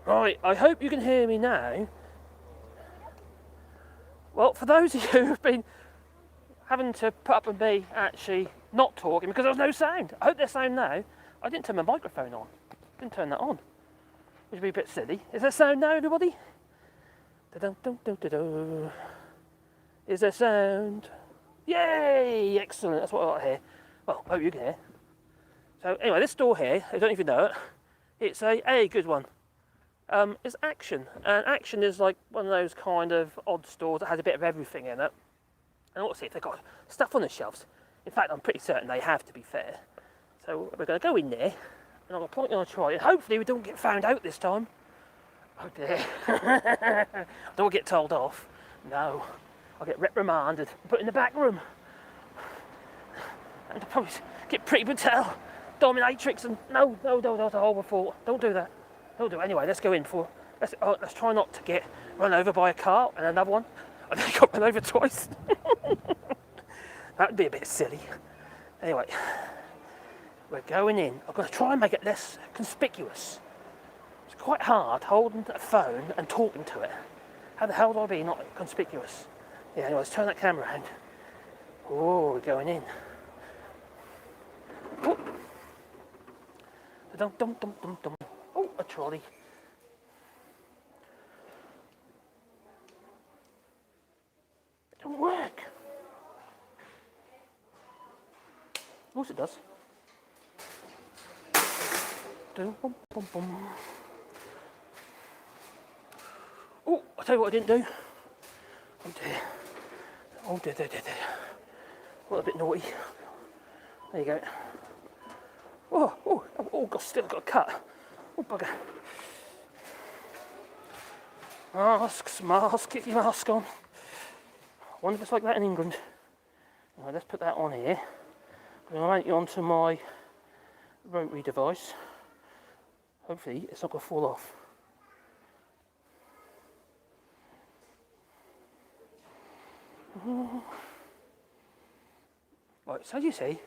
Right, I hope you can hear me now. Well, for those of you who've been having to put up with me actually not talking because there was no sound, I hope there's sound now. I didn't turn my microphone on. Didn't turn that on. Which would be a bit silly. Is there sound now, everybody? Da-dum-dum-dum-dum-dum. Is there sound? Yay! Excellent, that's what I want to hear. Well, I hope you can hear. So anyway, this store here, I don't even know it. It's a good one. It's Action. And Action is like one of those kind of odd stores that has a bit of everything in it. And let's see if they've got stuff on the shelves. In fact, I'm pretty certain they have, to be fair. So we're going to go in there, and I'm going to point you on a trolley. And hopefully we don't get found out this time. Oh dear. Don't get told off. No. I'll get reprimanded and put in the back room. And I'll probably get Pretty Patel, dominatrix, and no, that's a horrible thought. Don't do that. Don't do it. Anyway, let's go in for. Let's try not to get run over by a car and another one. I think I got run over twice. That would be a bit silly. Anyway, we're going in. I'm going to try and make it less conspicuous. It's quite hard holding a phone and talking to it. How the hell do I be not conspicuous? Yeah, anyway, let's turn that camera around. Oh, we're going in. Oh. Dum-dum-dum-dum-dum. Oh, a trolley. It don't work. Of course it does. Dum-bum-bum-bum. Oh, I'll tell you what I didn't do. Oh dear. Oh dear. Well, a bit naughty. There you go. Still got a cut. Oh, bugger. Mask, get your mask on. I wonder if it's like that in England. Right, let's put that on here. I'm going to mount it onto my rotary device. Hopefully it's not going to fall off. Right, so as you see,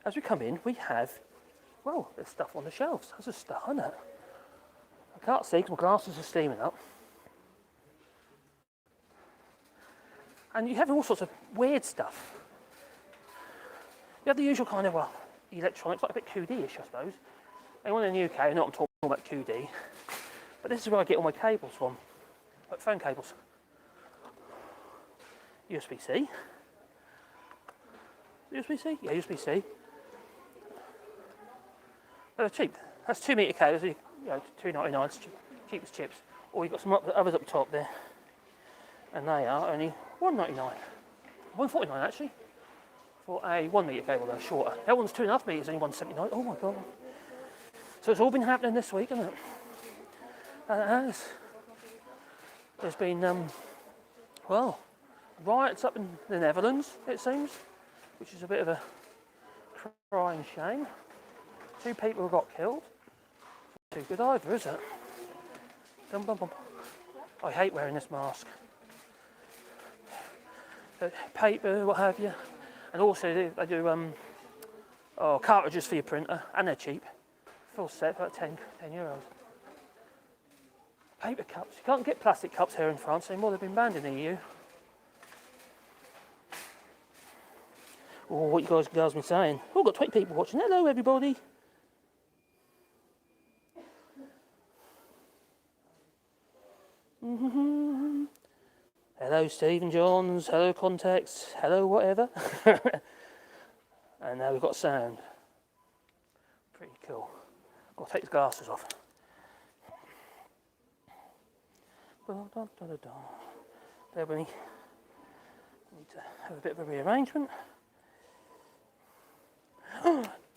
as we come in, we have, well, there's stuff on the shelves. There's a stuff on it. I can't see because my glasses are steaming up. And you have all sorts of weird stuff. You have the usual kind of, well, electronics, like a bit QD-ish, I suppose. Anyone in the UK, I know I'm talking about QD. But this is where I get all my cables from. Like phone cables. USB-C. USB-C? Yeah, USB-C. They're cheap. That's 2 metre cables, you know, $2.99, it's cheap as chips. Or you've got some others up top there. And they are only $1.99. $1.49 actually. For a 1 metre cable, they're shorter. That one's 2.5 metres, only $1.79. Oh my god. So it's all been happening this week, hasn't it? And it has. There's been, well, riots up in the Netherlands, it seems, which is a bit of a crying shame. 2 people got killed. Not too good either, is it? Dum bum bum. I hate wearing this mask. Paper, what have you. And also they do cartridges for your printer, and they're cheap. Full set, about 10 euros. Paper cups. You can't get plastic cups here in France anymore, they've been banned in the EU. Oh, what you guys been saying? Oh, got 20 people watching. Hello, everybody. Hello, Stephen Johns. Hello, Context. Hello, whatever. And now we've got sound. Pretty cool. I'll take his glasses off. There we need to have a bit of a rearrangement.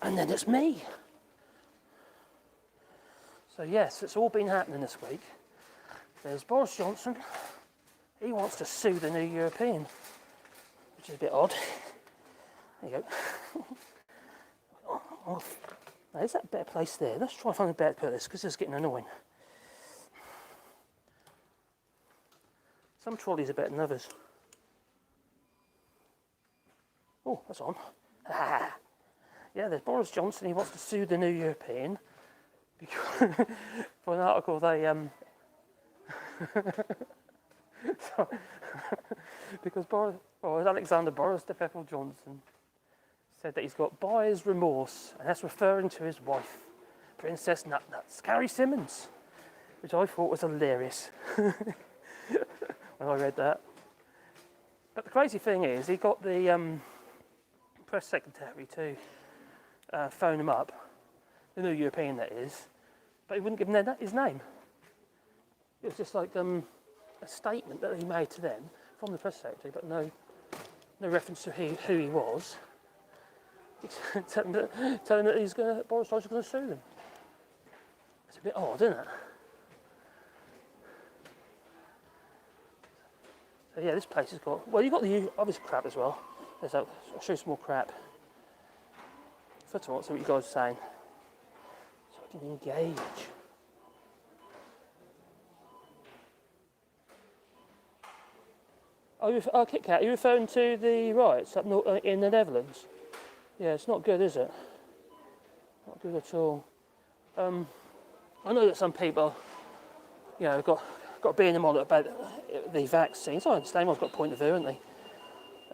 And then it's me. So yes, it's all been happening this week. There's Boris Johnson. He wants to sue the new European, which is a bit odd. There you go. Now, is that a better place there? Let's try and find a better place because it's getting annoying. Some trolleys are better than others. Oh, that's on. Yeah, there's Boris Johnson. He wants to sue the new European because for an article they So, because Alexander Boris Johnson said that he's got buyer's remorse, and that's referring to his wife, Princess Nutnuts, Carrie Simmons, which I thought was hilarious when I read that. But the crazy thing is, he got the press secretary to phone him up, the new European that is, but he wouldn't give them his name. It was just like a statement that he made to them from the press secretary, but no reference to who he was. telling that Boris Johnson's going to sue them. It's a bit odd, isn't it? So yeah, this place has got... Well, you've got the obvious crap as well. I'll show you some more crap. First of all, see what you guys are saying. So I can engage. Kit Kat, are you referring to the riots up in the Netherlands? Yeah, it's not good, is it? Not good at all. I know that some people, got to be in the model about the vaccines. I understand, everyone's got a point of view, haven't they?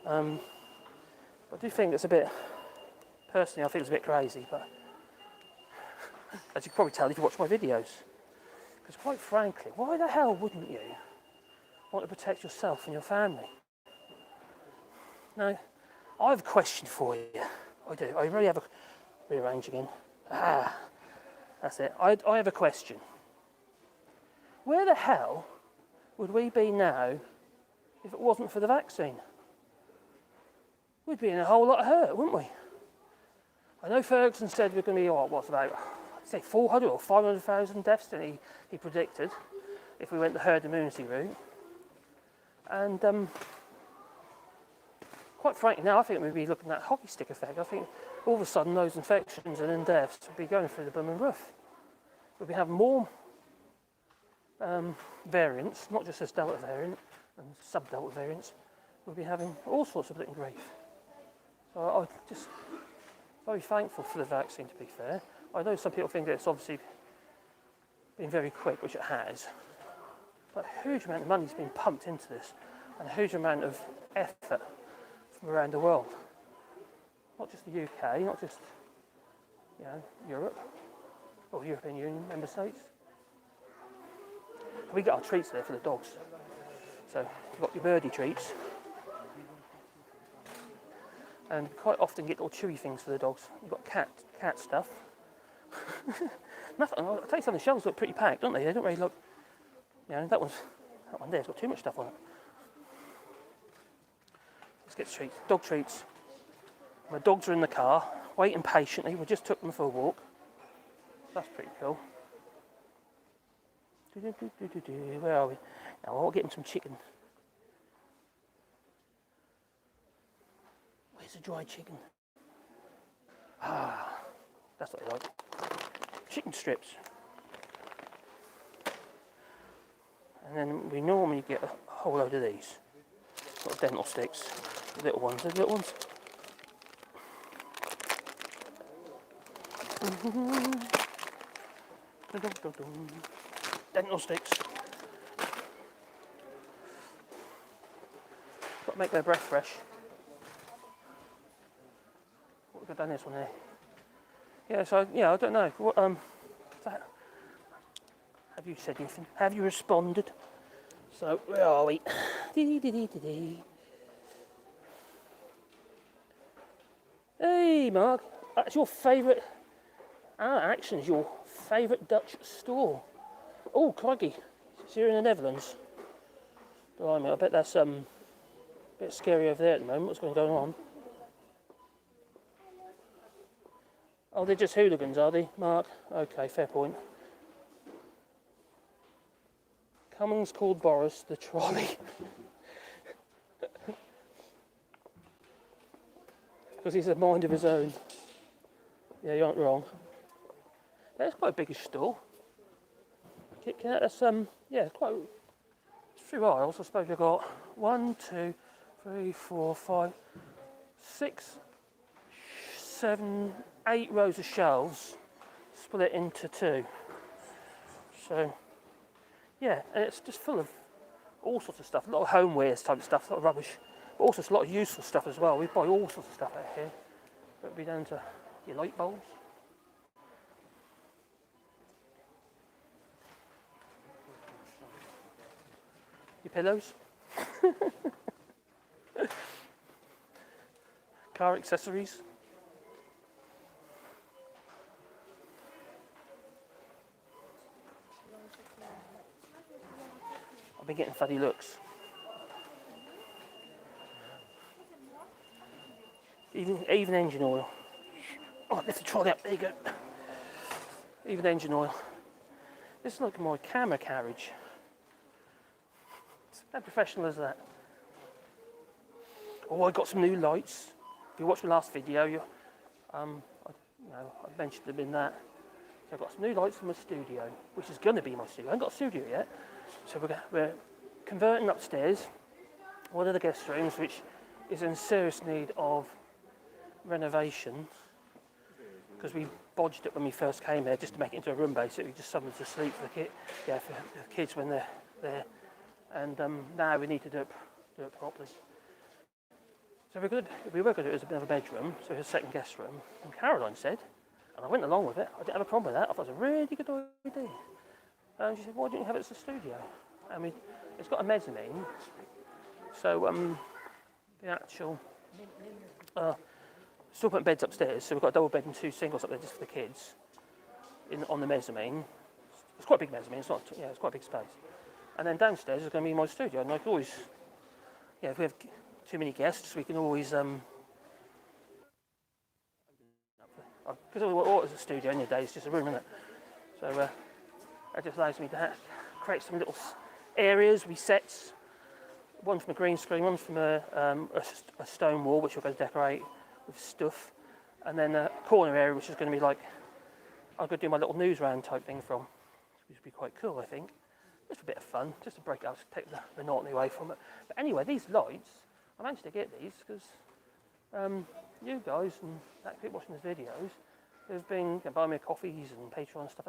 But I do think it's a bit, personally, I think it's a bit crazy, but as you can probably tell if you watch my videos. Because quite frankly, why the hell wouldn't you want to protect yourself and your family? Now, I have a question for you. I do. I really have a... Rearrange again. That's it. I have a question. Where the hell would we be now if it wasn't for the vaccine? We'd be in a whole lot of hurt, wouldn't we? I know Ferguson said we're going to be, about 400 or 500,000 deaths that he predicted if we went the herd immunity route. And quite frankly, now I think we'd be looking at hockey stick effect. I think all of a sudden those infections and then deaths would be going through the blooming roof. We'd be having more variants, not just this Delta variant and sub-Delta variants. We'll be having all sorts of little grief. So I'm just very thankful for the vaccine, to be fair. I know some people think that it's obviously been very quick, which it has, but a huge amount of money has been pumped into this and a huge amount of effort from around the world. Not just the UK, not just Europe or European Union member states. We got our treats there for the dogs. So you've got your birdie treats. And quite often get little chewy things for the dogs. You've got cat stuff. Nothing. I'll tell you something, the shelves look pretty packed, don't they? They don't really look... that one there's got too much stuff on it. Let's get treats. Dog treats. My dogs are in the car, waiting patiently. We just took them for a walk. That's pretty cool. Where are we? Now I'll get them some chicken. Where's the dried chicken? That's what I like. Chicken strips. And then we normally get a whole load of these. Got dental sticks. The little ones. The little ones. Dental sticks. Got to make their breath fresh. What have we done this one here? Yeah, so I don't know. What have you said anything? Have you responded? So where are we? Hey Mark, that's your favourite. Action's your favourite Dutch store. Oh, crikey. So you're in the Netherlands. Blimey, I bet that's a bit scary over there at the moment. What's going on? Oh, they're just hooligans, are they, Mark? Okay, fair point. Cummings called Boris the trolley. Because he's a mind of his own. Yeah, you aren't wrong. That's quite a biggish store. Kit Kat, that's quite a few aisles. I suppose you've got 1, 2, 3, 4, 5, 6, 7, 8 rows of shelves split into 2. So Yeah, and it's just full of all sorts of stuff, a lot of homewares type of stuff, a lot of rubbish, but also a lot of useful stuff as well. We buy all sorts of stuff out here. It would be down to your light bulbs. Your pillows. Car accessories. I've been getting funny looks. Even engine oil. Oh, lift the trolley up, there you go. Even engine oil. This is like my camera carriage. It's how professional as that. Oh, I got some new lights. If you watched my last video, I mentioned them in that. So I've got some new lights for my studio, which is going to be my studio. I haven't got a studio yet. So we're converting upstairs one of the guest rooms, which is in serious need of renovation, because we bodged it when we first came here just to make it into a room, basically, just something to sleep for the kids when they're there. And now we need to do it properly. So we were going to do it as a bit of a bedroom, so it's a second guest room. And Caroline said, and I went along with it, I didn't have a problem with that, I thought it was a really good idea. And she said, why don't you have it as a studio? I mean, it's got a mezzanine, so the actual, still putting beds upstairs, so we've got a double bed and 2 singles up there just for the kids on the mezzanine. It's quite a big mezzanine, it's quite a big space. And then downstairs is going to be my studio, and I can always, if we have too many guests, we can always, because all it's a studio in the day, it's just a room, isn't it? So that just allows me to create some little areas, resets, one from a green screen, one from a stone wall, which we're going to decorate with stuff, and then a corner area, which is going to be like, I'm going to do my little news round type thing from, which would be quite cool, I think. Just a bit of fun, just to break it up, to take the monotony away from it. But anyway, these lights, I managed to get these because you guys and that keep watching these videos have been buying me coffees and Patreon and stuff.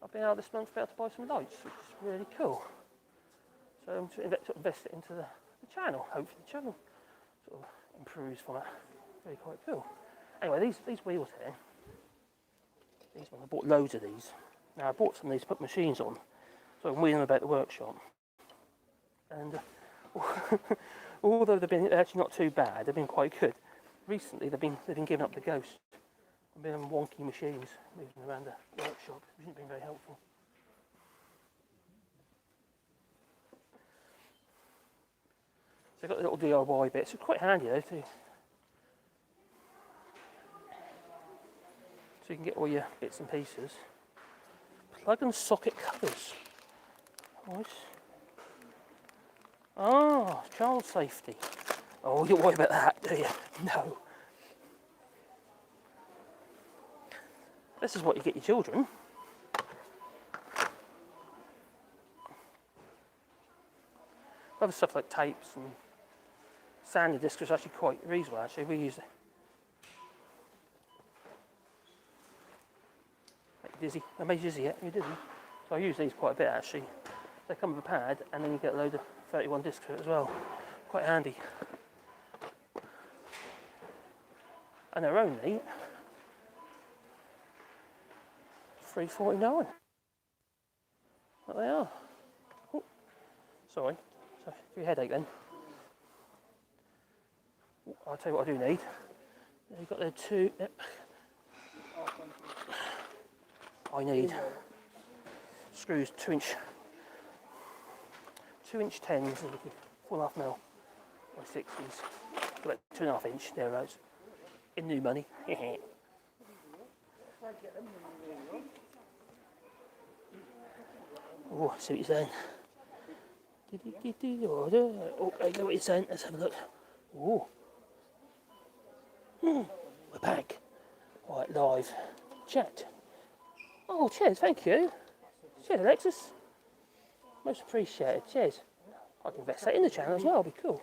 I've been able this month to buy some lights, which is really cool. So I'm to invest it into the channel. Hopefully the channel sort of improves from it. Really quite cool. Anyway, these wheels here, these ones, I bought loads of these. Now I bought some of these to put machines on, so I can wheel them about the workshop. And although they've been actually not too bad, they've been quite good. Recently they've been giving up the ghost. I've been on wonky machines moving around the workshop, which hasn't been very helpful. So I've got the little DIY bits, it's quite handy though too. So you can get all your bits and pieces. Plug and socket covers. Nice. Ah, child safety. Oh, you don't worry about that, do you? No. This is what you get your children. Other stuff like tapes and sanding discs is actually quite reasonable, actually. We use it. Make you dizzy. I made you dizzy yet? You're dizzy. So I use these quite a bit, actually. They come with a pad, and then you get a load of 31 discs to it as well. Quite handy. And they're only $3.49. What they are. Oh, sorry. So, for your headache then. Oh, I'll tell you what I do need. You've got there two. Yep. I need screws 2-inch 10s, 4.5 mil by 60s. About 2.5 inch thereabouts. In new money. Oh, I see what you're saying. Oh, I know what you're saying. Let's have a look. Oh. We're back. Right, live. Chat. Oh, cheers, thank you. Cheers, Alexis. Most appreciated. Cheers. I can invest that in the channel as well. It'll be cool.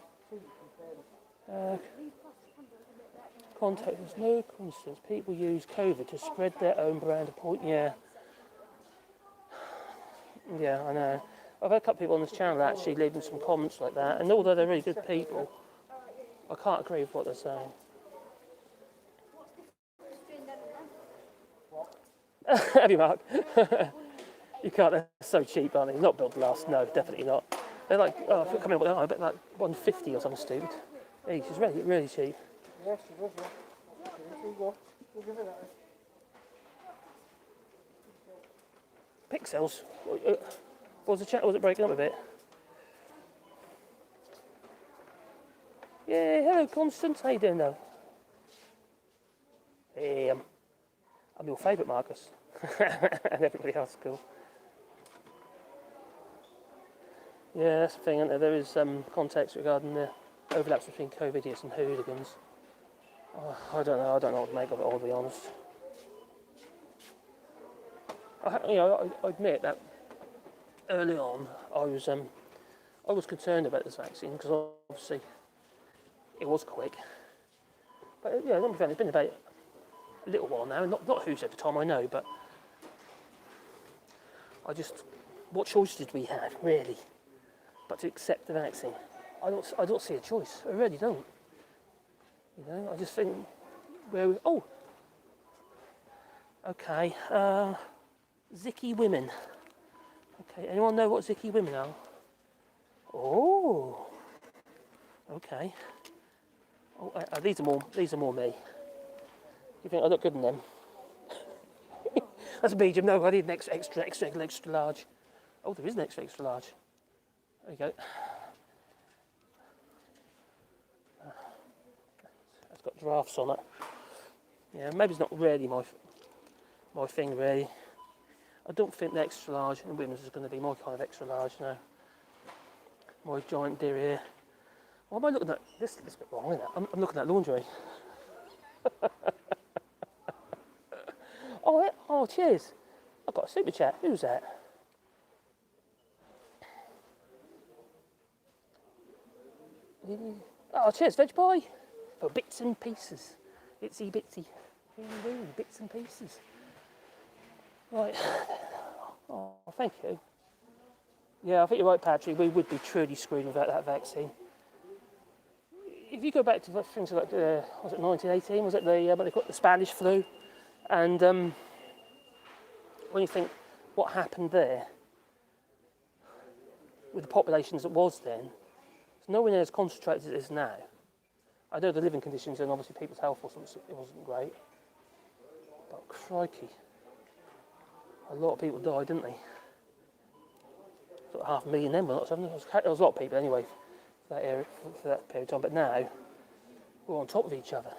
Contact, there's no coincidence. People use COVID to spread their own brand of point. Yeah. Yeah, I know. I've had a couple of people on this channel actually leaving some comments like that, and although they're really good people, I can't agree with what they're saying. Have you, Mark? You can't, they're so cheap, aren't they? Not built to last, no, definitely not. They're like, oh, if you're coming up with, I bet like 150 or something stupid. Each is really, really cheap. Yes, it was, yeah. We'll give it that. Pixels? Was the chat, was it breaking up a bit? Yeah, hello Constance, how you doing though? Hey, I'm your favourite, Marcus. And everybody else is cool. Yeah, that's the thing, isn't there? There is context regarding the overlaps between co-idiots and hooligans. I don't know what to make of it all, to be honest. I admit that early on I was concerned about this vaccine because obviously it was quick. But yeah, it's been about a little while now, not who's at the time, I know, but what choice did we have, really, but to accept the vaccine? I don't see a choice. I really don't. You know, I just think okay, Zicky women. Okay, anyone know what Zicky women are? Oh, okay. Oh, these are more me. You think I look good in them? That's a medium. No, I need an extra large. Oh, there is an extra large. There you go. It's got drafts on it. Yeah, maybe it's not really my thing, really. I don't think the extra large in women's is going to be my kind of extra large now. My giant derriere. What am I looking at? This is a bit wrong, isn't it? I'm looking at lingerie. Oh, cheers. I've got a super chat. Who's that? Oh, cheers, Veg Boy. For bits and pieces. Itsy bitsy. Bits and pieces. Right. Oh, thank you. Yeah, I think you're right, Patrick. We would be truly screwed without that vaccine. If you go back to things like, was it 1918? Was it what they call it, the Spanish flu? And when you think what happened there with the populations that was then, it's nowhere near as concentrated as it is now. I know the living conditions and obviously people's health it wasn't great, but crikey, a lot of people died, didn't they? Sort of 500,000 then, but there was a lot of people anyway for that period of time. But now we're on top of each other,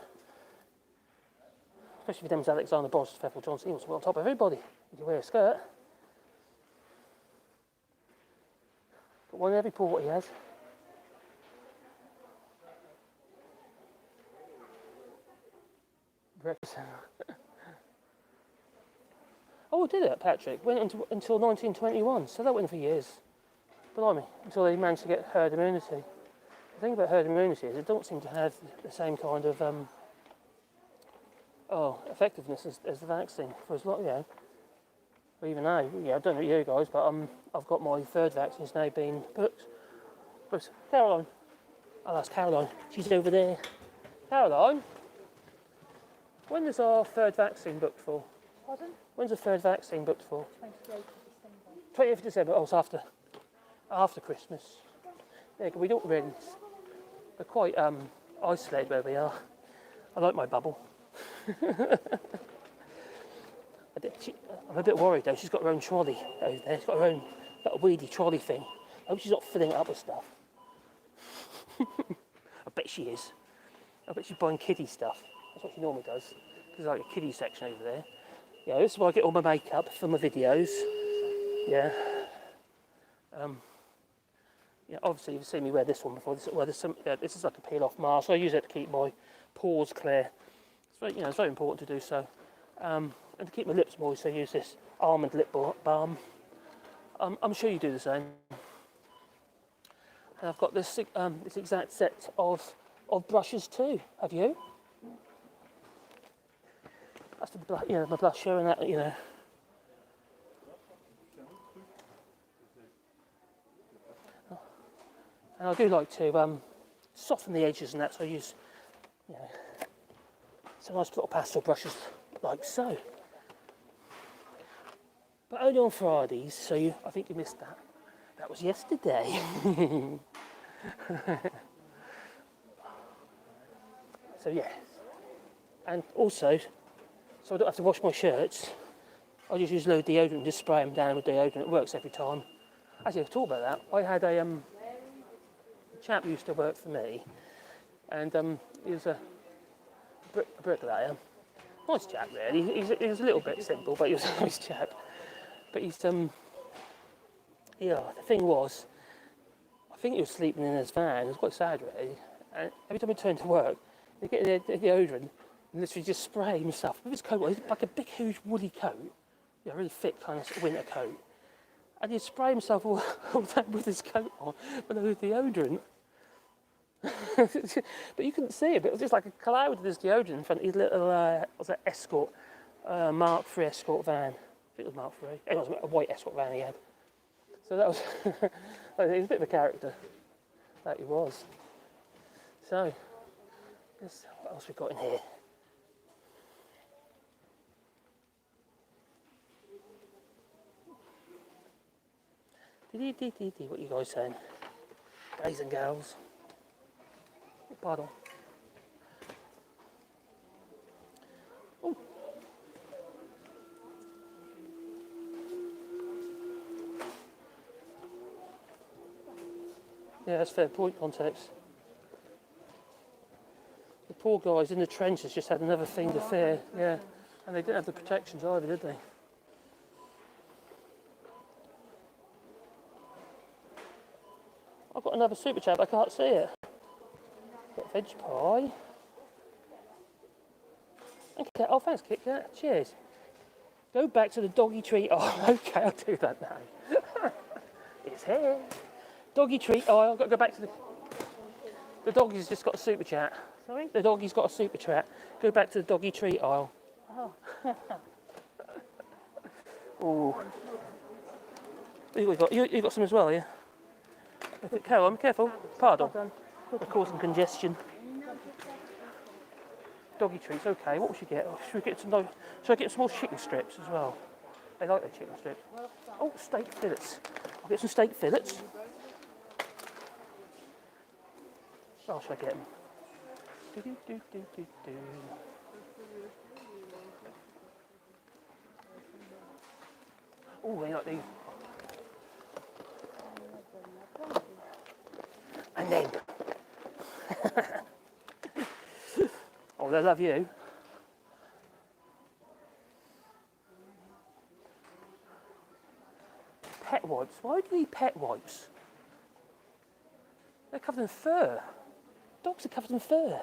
especially for them as Alexander Boris Johnson. He was on top of everybody. You wear a skirt, got one in every port he has. Brexit. Oh, did it, Patrick? Went until 1921, so that went for years. Blimey, until they managed to get herd immunity. The thing about herd immunity is it don't seem to have the same kind of effectiveness as the vaccine. For as long, even now, I don't know about you guys, but I've got my third vaccine now being booked. But Caroline, oh, that's Caroline. She's over there. Caroline, when is our third vaccine booked for? Pardon? When's the third vaccine booked for? 28th of December. 28th of December. Oh, it's after Christmas. Yeah, we don't really. We're quite isolated where we are. I like my bubble. I'm a bit worried though. She's got her own trolley over there. She's got her own little weedy trolley thing. I hope she's not filling it up with stuff. I bet she is. I bet she's buying kiddie stuff. That's what she normally does. There's like a kiddie section over there. Yeah, this is where I get all my makeup for my videos. Yeah. Obviously you've seen me wear this one before. This is like a peel-off mask. I use it to keep my pores clear. It's very important to do so. And to keep my lips moist, I use this almond lip balm. I'm sure you do the same. And I've got this exact set of brushes too. Have you? That's my blusher and that, And I do like to soften the edges and that, so I use, you know, some nice little pastel brushes like so. But only on Fridays, so I think you missed that. That was yesterday. So yeah. And also, so I don't have to wash my shirts, I just use a load of deodorant and just spray them down with deodorant. It works every time. Actually, I've talked about that. I had a chap who used to work for me, and he was a bricklayer. Nice chap, really. He was a little bit simple, but he was a nice chap. But he's yeah. The thing was, I think he was sleeping in his van. It was quite sad, really. And every time he turned to work, he'd get the deodorant and literally just spray himself with his coat. It was like a big, huge woolly coat, yeah, really thick kind of winter coat. And he'd spray himself all that with his coat on, with the deodorant. But you couldn't see it, but it was just like a cloud of this deodorant in front of his little, was that Escort, Mark III Escort van. I think it was Mark III. It was a white Escort van he had. So that was, he was a bit of a character, that he was. So, what else we got in here? What are you guys saying? Guys and girls. Pardon. Oh. Yeah, that's fair point, context. The poor guys in the trenches just had another thing to fear, yeah. And they didn't have the protections either, did they? I've got another super chat, I can't see it. Got veg pie. Okay. Oh, thanks, Kit Kat. Cheers. Go back to the doggy treat aisle. Okay, I'll do that now. It's here. Doggy treat aisle. I've got to go back to the doggy's just got a super chat. Sorry? The doggy's got a super chat. Go back to the doggy treat aisle. Oh. Ooh. You got some as well, yeah? Carol, careful. Pardon. We're causing congestion. Doggy treats, okay. What should we get? Should I get some more chicken strips as well? They like their chicken strips. Oh, steak fillets. I'll get some steak fillets. What else should I get them? Oh, they like these. And then, oh, they love you. Pet wipes. Why do you need pet wipes? They're covered in fur. Dogs are covered in fur.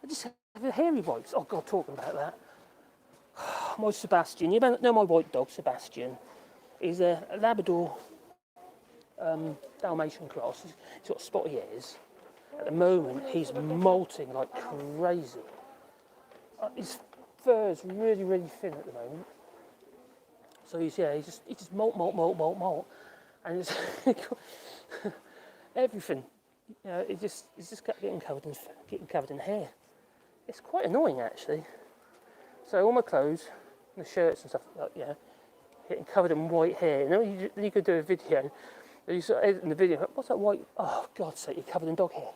They just have hairy wipes. Oh, God, talking about that. My Sebastian, you know my white dog, Sebastian. He's a Labrador Dalmatian cross. He's got spotty ears. At the moment, he's molting like crazy. His fur is really, really thin at the moment. So he's just molt, and it's everything. You know, it's just getting covered in hair. It's quite annoying actually. So all my clothes, the shirts and stuff, getting covered in white hair. You know, you could do a video. You sort of edit in the video. What's that white? Oh, God's sake! You're covered in dog hair.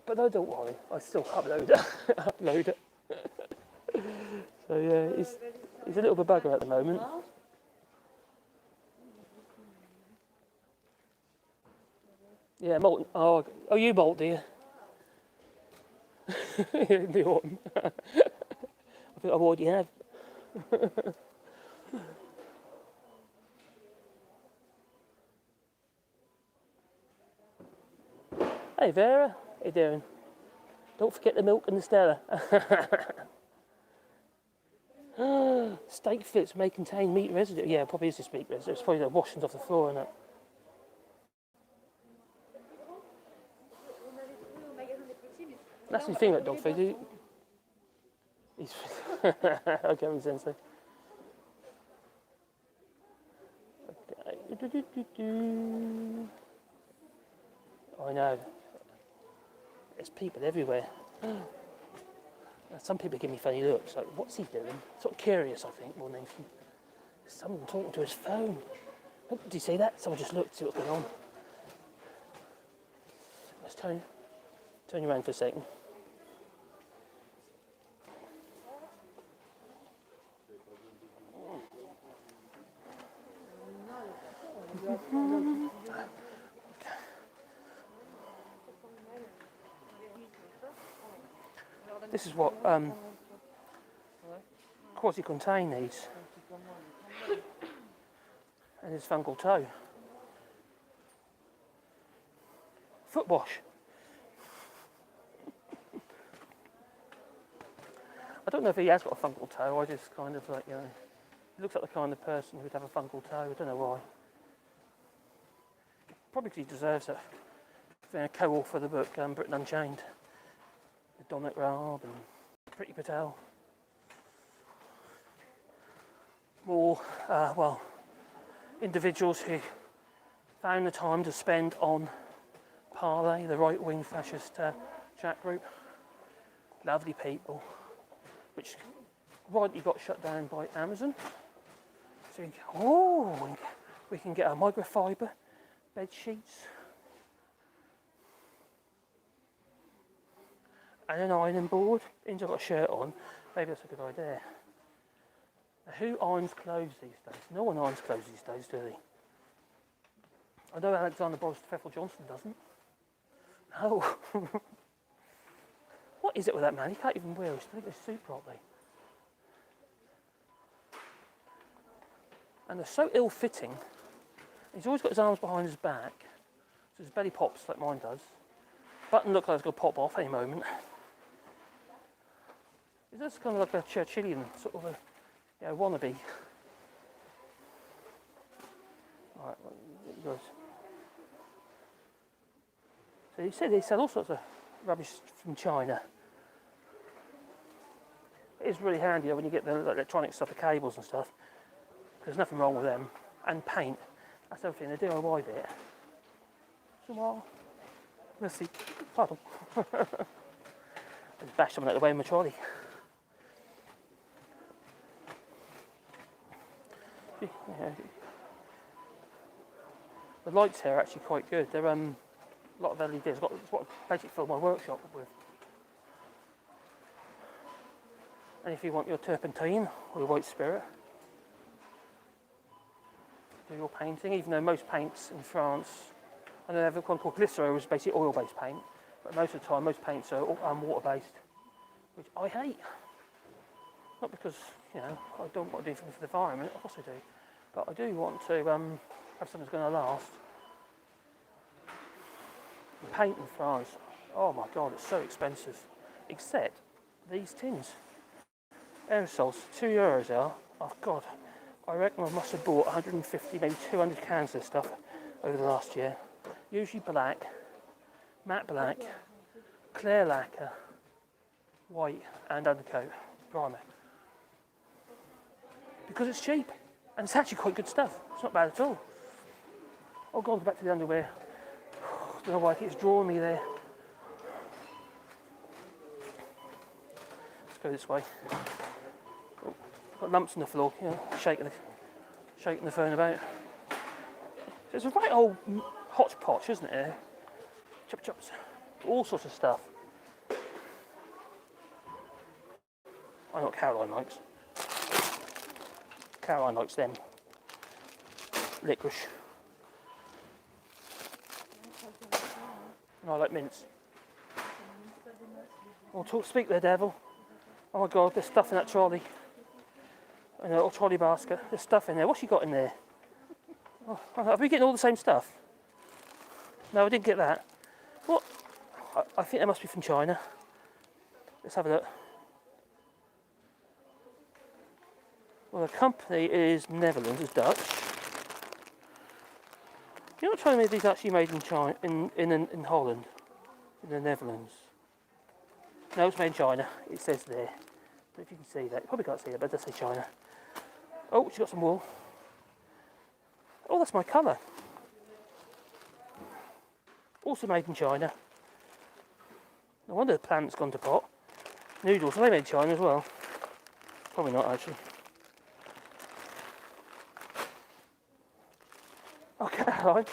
But no, don't worry. I still upload it. So yeah, he's a little bit bugger at the moment. Yeah, molten. Oh, you molt, do you? In the autumn. I think I already have. Hey Vera, how you doing? Don't forget the milk and the Stella. Steak fillets may contain meat residue. Yeah, it probably is just meat residue. It's probably the washings off the floor, isn't it? That's the thing about dog food. Okay, I'm sensing. Okay. I know. There's people everywhere. Some people give me funny looks, like, what's he doing? Sort of curious, I think, more than anything. Someone talking to his phone. Oh, did you see that? Someone just looked to see what's going on. Let's turn you around for a second. This is what quasi-contain needs. And his fungal toe. Foot wash. I don't know if he has got a fungal toe. I just kind of like, he looks like the kind of person who'd have a fungal toe. I don't know why. Probably because he deserves it. Being a co-author of the book Britain Unchained, with Dominic Raab and Priti Patel. More, individuals who found the time to spend on Parley, the right-wing fascist chat group. Lovely people, which rightly got shut down by Amazon. So we can get our microfiber bed sheets and an ironing board. I've got a shirt on. Maybe that's a good idea. Now, who irons clothes these days? No one irons clothes these days, do they? I know Alexander Boris Johnson doesn't. No. What is it with that man? He can't even wear his suit properly. And they're so ill-fitting. He's always got his arms behind his back, so his belly pops like mine does. Button looks like it's going to pop off any moment. Is this kind of like a Churchillian sort of a wannabe? Right, it goes. So he said they sell all sorts of rubbish from China. It is really handy when you get the electronic stuff, the cables and stuff. There's nothing wrong with them. And paint. That's everything. The DIY bit. So, let's see. Pardon. Just bash someone out of the way in my trolley. Yeah. The lights here are actually quite good. They're a lot of LEDs. It's what I basically fill my workshop with. And if you want your turpentine or your white spirit, do your painting, even though most paints in France, I know they have one called Glycero, which is basically oil-based paint, but most of the time, most paints are water-based, which I hate. Not because, I don't want to do anything for the environment, of course I do, but I do want to have something that's going to last. Paint in France, oh my God, it's so expensive. Except these tins. Aerosols, €2 they are. Oh God, I reckon I must have bought 150, maybe 200 cans of this stuff over the last year. Usually black, matte black, clear lacquer, white and undercoat, primer. Because it's cheap and it's actually quite good stuff. It's not bad at all. Oh God, back to the underwear. I don't know why it's drawing me there. Let's go this way. Oh, got lumps on the floor, shaking the phone about. So it's a right old hodgepodge, isn't it? Chop chops, all sorts of stuff. I know what Caroline likes. Caroline likes them. Licorice. And I like mints. Oh, speak there, devil. Oh my God, there's stuff in that trolley. In a little trolley basket. There's stuff in there. What's she got in there? Oh, are we getting all the same stuff? No, I didn't get that. What? I think that must be from China. Let's have a look. Well, the company is Netherlands, it's Dutch. You're not telling me these are actually made in China, in Holland, in the Netherlands. No, it's made in China. It says there. I don't know if you can see that. You probably can't see that, but it does say China. Oh, she's got some wool. Oh, that's my colour. Also made in China. No wonder the planet's gone to pot. Noodles, are they made in China as well? Probably not actually. Oh, Caroline.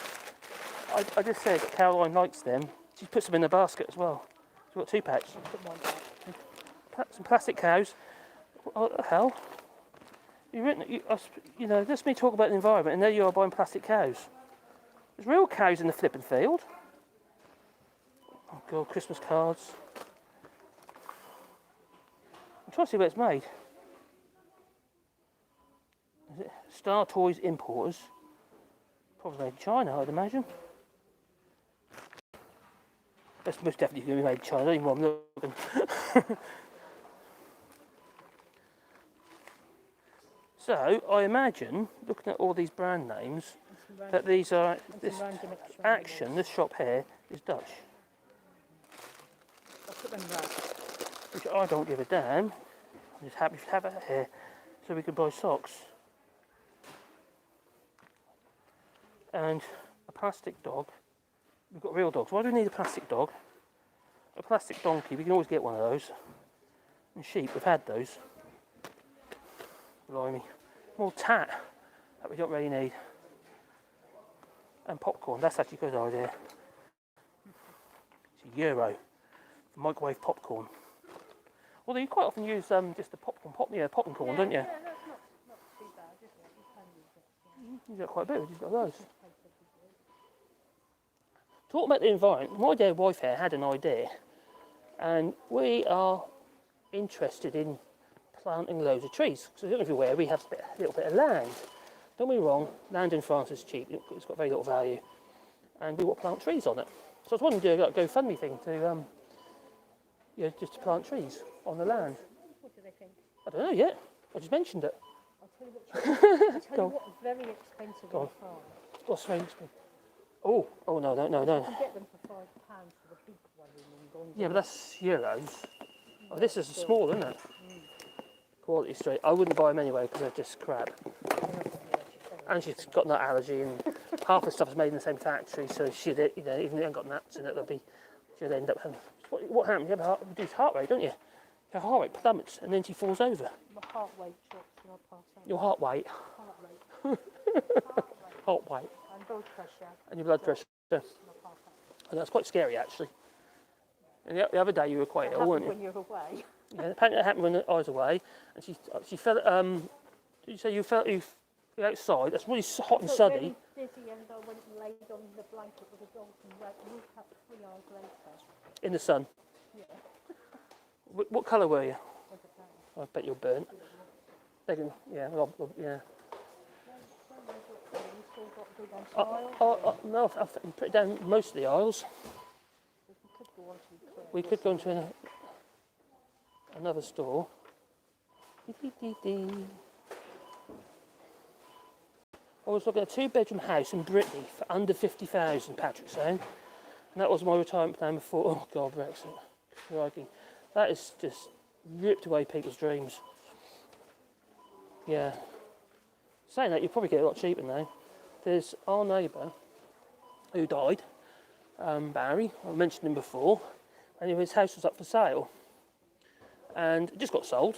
I just said Caroline likes them. She puts them in the basket as well. She's got 2 packs. Put mine down. Some plastic cows. What the hell? You know, that's me talking about the environment, and there you are buying plastic cows. There's real cows in the flipping field. Oh God, Christmas cards. I'm trying to see where it's made. Is it Star Toys Importers? Probably made in China, I'd imagine. That's most definitely going to be made in China. I don't even know what I'm looking. So, I imagine, looking at all these brand names, that these are, this Action, this shop here, is Dutch. I'll put them right. Which I don't give a damn. I'm just happy to have it here, so we can buy socks. And a plastic dog. We've got real dogs. Why do we need a plastic dog? A plastic donkey, we can always get one of those. And sheep, we've had those. Blimey. More tat that we don't really need. And popcorn, that's actually a good idea. It's €1 for microwave popcorn. Although you quite often use just the popcorn, popcorn, don't you? Yeah, that's not too bad, is it? You can use it. You've got quite a bit, you've got those. Talking about the environment, my dear wife here had an idea, and we are interested in planting loads of trees. Because I don't know if you're aware, we have a little bit of land. Don't be wrong, land in France is cheap, it's got very little value, and we want to plant trees on it. So I was wanting to do a GoFundMe thing to, just to plant trees on the land. What do they think? I don't know yet, I just mentioned it. I'll tell you what, very expensive on a farm. What's very expensive? Oh, no. You can get them for £5 for the big one in London. Yeah, but that's euros. Oh, this is small, isn't it? Quality straight. I wouldn't buy them anyway because they're just crap. And she's got nut allergy, and half the stuff is made in the same factory, so she'd, even if it ain't got nuts in it, she'd end up having. What happens? You have a reduced heart rate, don't you? Your heart rate plummets, and then she falls over. My heart rate drops and I pass out. Your heart rate. Heart rate. Heart rate. And blood pressure. And your blood pressure. And I pass out. And that's quite scary, actually. And the other day you were quite ill, weren't you? When you're away. Yeah, apparently it happened when I was away, and she felt. Did you say you felt you were outside? That's really hot and sunny. Really dizzy, and I went and laid on the blanket with the dog and woke up 3 hours later. In the sun. Yeah. What colour were you? I don't know. I bet you're burnt. They can, yeah. You still got big on aisle? No, I've put it down most of the aisles. We could go on to the clear. We could go into another store. I was looking at a 2-bedroom house in Brittany for under 50,000, Patrick's saying. And that was my retirement plan before. Oh God, Brexit. Crikey. That is just ripped away people's dreams. Yeah. Saying that, you'll probably get it a lot cheaper now. There's our neighbour who died, Barry. I mentioned him before. And his house was up for sale. And it just got sold.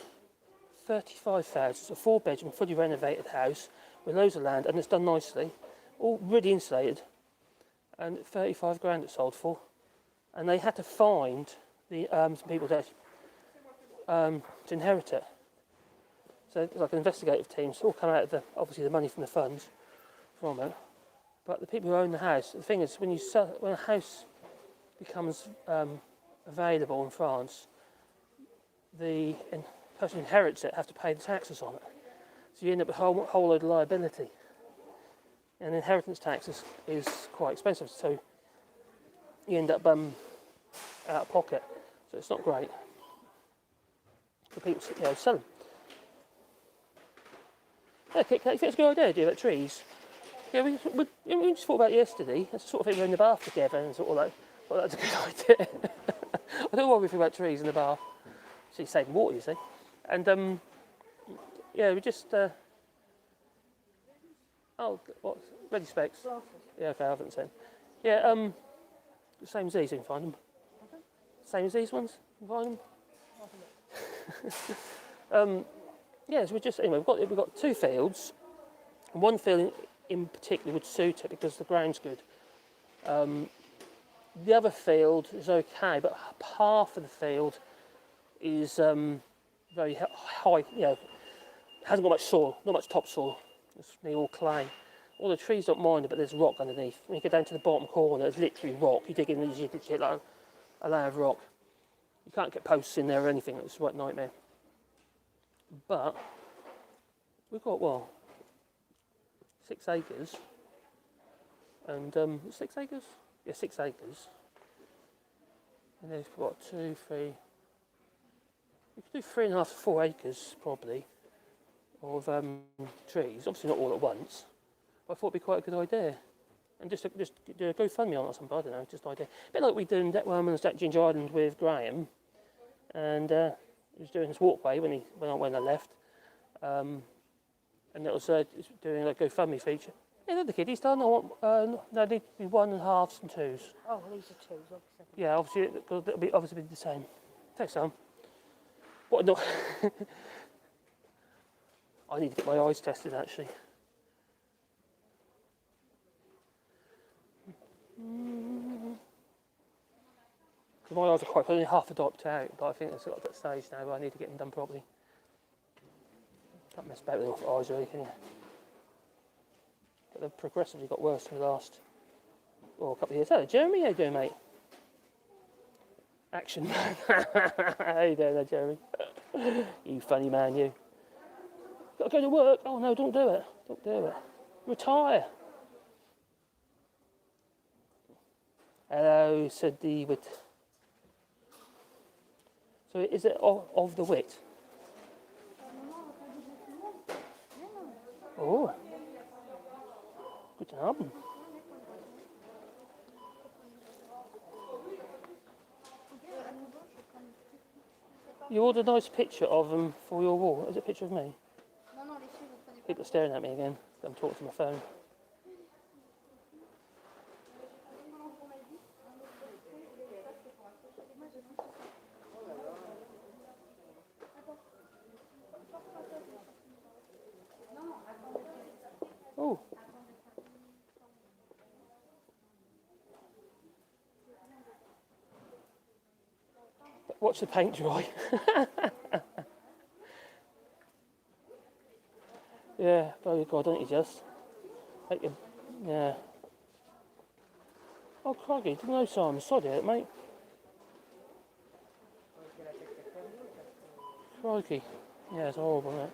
35,000. It's a 4-bedroom, fully renovated house with loads of land, and it's done nicely, all really insulated. And 35 grand it sold for. And they had to find the some people to inherit it. So it's like an investigative team. So all come out of obviously the money from the funds from it. But the people who own the house, the thing is, when a house becomes available in France, the person who inherits it has to pay the taxes on it. So you end up with a whole load of liability. And inheritance tax is quite expensive, so you end up out of pocket. So it's not great for people to sell them. Okay, you think it's a good idea to do about trees? Yeah, we just thought about it yesterday. It's the sort of thing we're in the bath together and sort of like, well, that's a good idea. I don't worry about trees in the bath. So you're saving water, you see. And yeah, we just what? Ready specs? Glasses. Yeah, okay, I haven't seen. Yeah, The same as these, you can find them. Same as these ones, you can find them. Yeah, so anyway, we've got 2 fields. One field in particular would suit it because the ground's good. The other field is okay, but half of the field is very high, hasn't got much soil, not much topsoil. It's nearly all clay. All the trees don't mind it, but there's rock underneath. When you get down to the bottom corner, it's literally rock. You dig in and you get like a layer of rock. You can't get posts in there or anything. It's a right nightmare. But we've got, 6 acres. And 6 acres? Yeah, 6 acres. And there's what, 2, 3. You could do 3.5 to 4 acres probably of trees. Obviously not all at once. But I thought it'd be quite a good idea. And just do a GoFundMe on it or something, I don't know, just an idea. A bit like we did in that Ginger Island with Graham. And he was doing this walkway when I left. And it was doing a GoFundMe feature. Yeah, they're the kiddies done. No, they need to be 1.5s and 2s. Oh, well, these are 2s, obviously. Yeah, obviously it'll be obviously be the same. Thanks, Sam. What? No. I need to get my eyes tested actually. Because my eyes are quite only half a dot out, but I think it's got to that stage now where I need to get them done properly. Can't mess about with the eyes really, can you? But they've progressively got worse in the last couple of years. Hello, Jeremy, how you doing, mate? Action man. How you doing there, Jeremy? You funny man, you. Got to go to work. Oh no, don't do it. Don't do it. Retire. Hello, said the wit. So is it of the wit? Oh. Good to know. You ordered a nice picture of them for your wall. Is it a picture of me? People are staring at me again. I'm talking to my phone. Oh. Watch the paint dry. Yeah, oh God, don't you just? Yeah. Oh, crikey, didn't know, Simon. Sorry, mate. Crikey. Yeah, it's horrible, isn't it?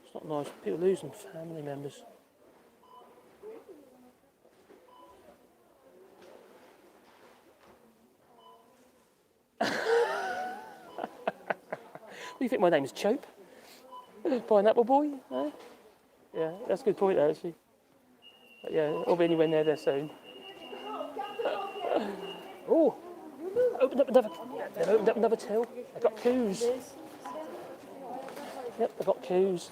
It's not nice. People losing family members. Do you think my name is Chope? Pineapple Boy? Eh? Yeah, that's a good point there, actually. But yeah, I'll be anywhere near there soon. Oh! Opened up another till. I got coos. Yep, I got coos.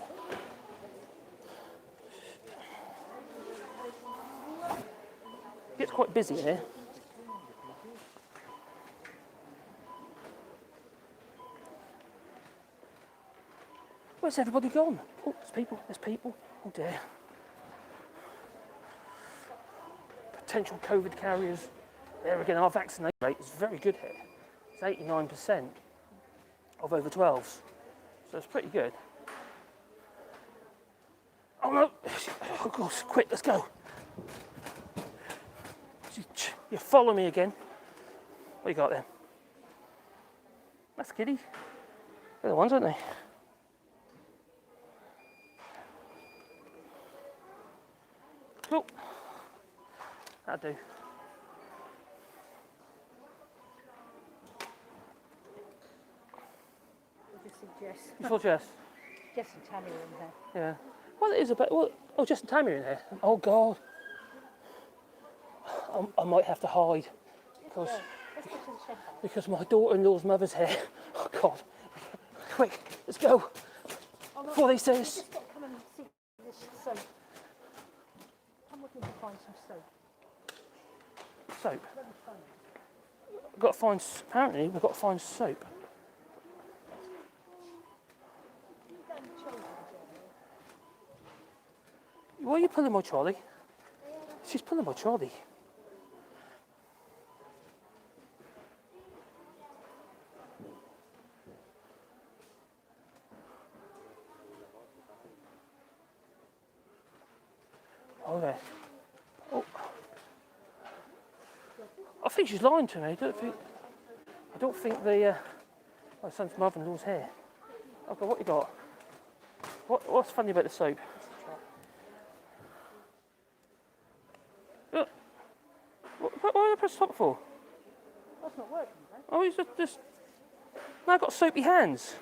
It's quite busy in here. Where's everybody gone? Oh, there's people. Oh dear. Potential COVID carriers. There again, our vaccination rate is very good here. It's 89% of over 12s. So it's pretty good. Oh no! Oh God, quick, let's go. You follow me again. What you got there? That's a kiddie. They're the ones, aren't they? Cool. That'll do. Before Jess. Jess and Tammy are in there. Yeah. Well, it is about. Well, oh, Jess and Tammy are in here. Oh God. I might have to hide because my daughter-in-law's mother's here. Oh God. Quick, let's go. Before they say this. Just got to come and see this soap. I'm looking to find some soap. Soap. got to find. Apparently, we've got to find soap. Why are you pulling my trolley? She's pulling my trolley. Okay. Oh. I think she's lying to me. I don't think my son's mother-in-law's here. Okay, what you got? What's funny about the soap? Look. What did I press stop for? That's not working, right? Oh, he's just. Now I've got soapy hands.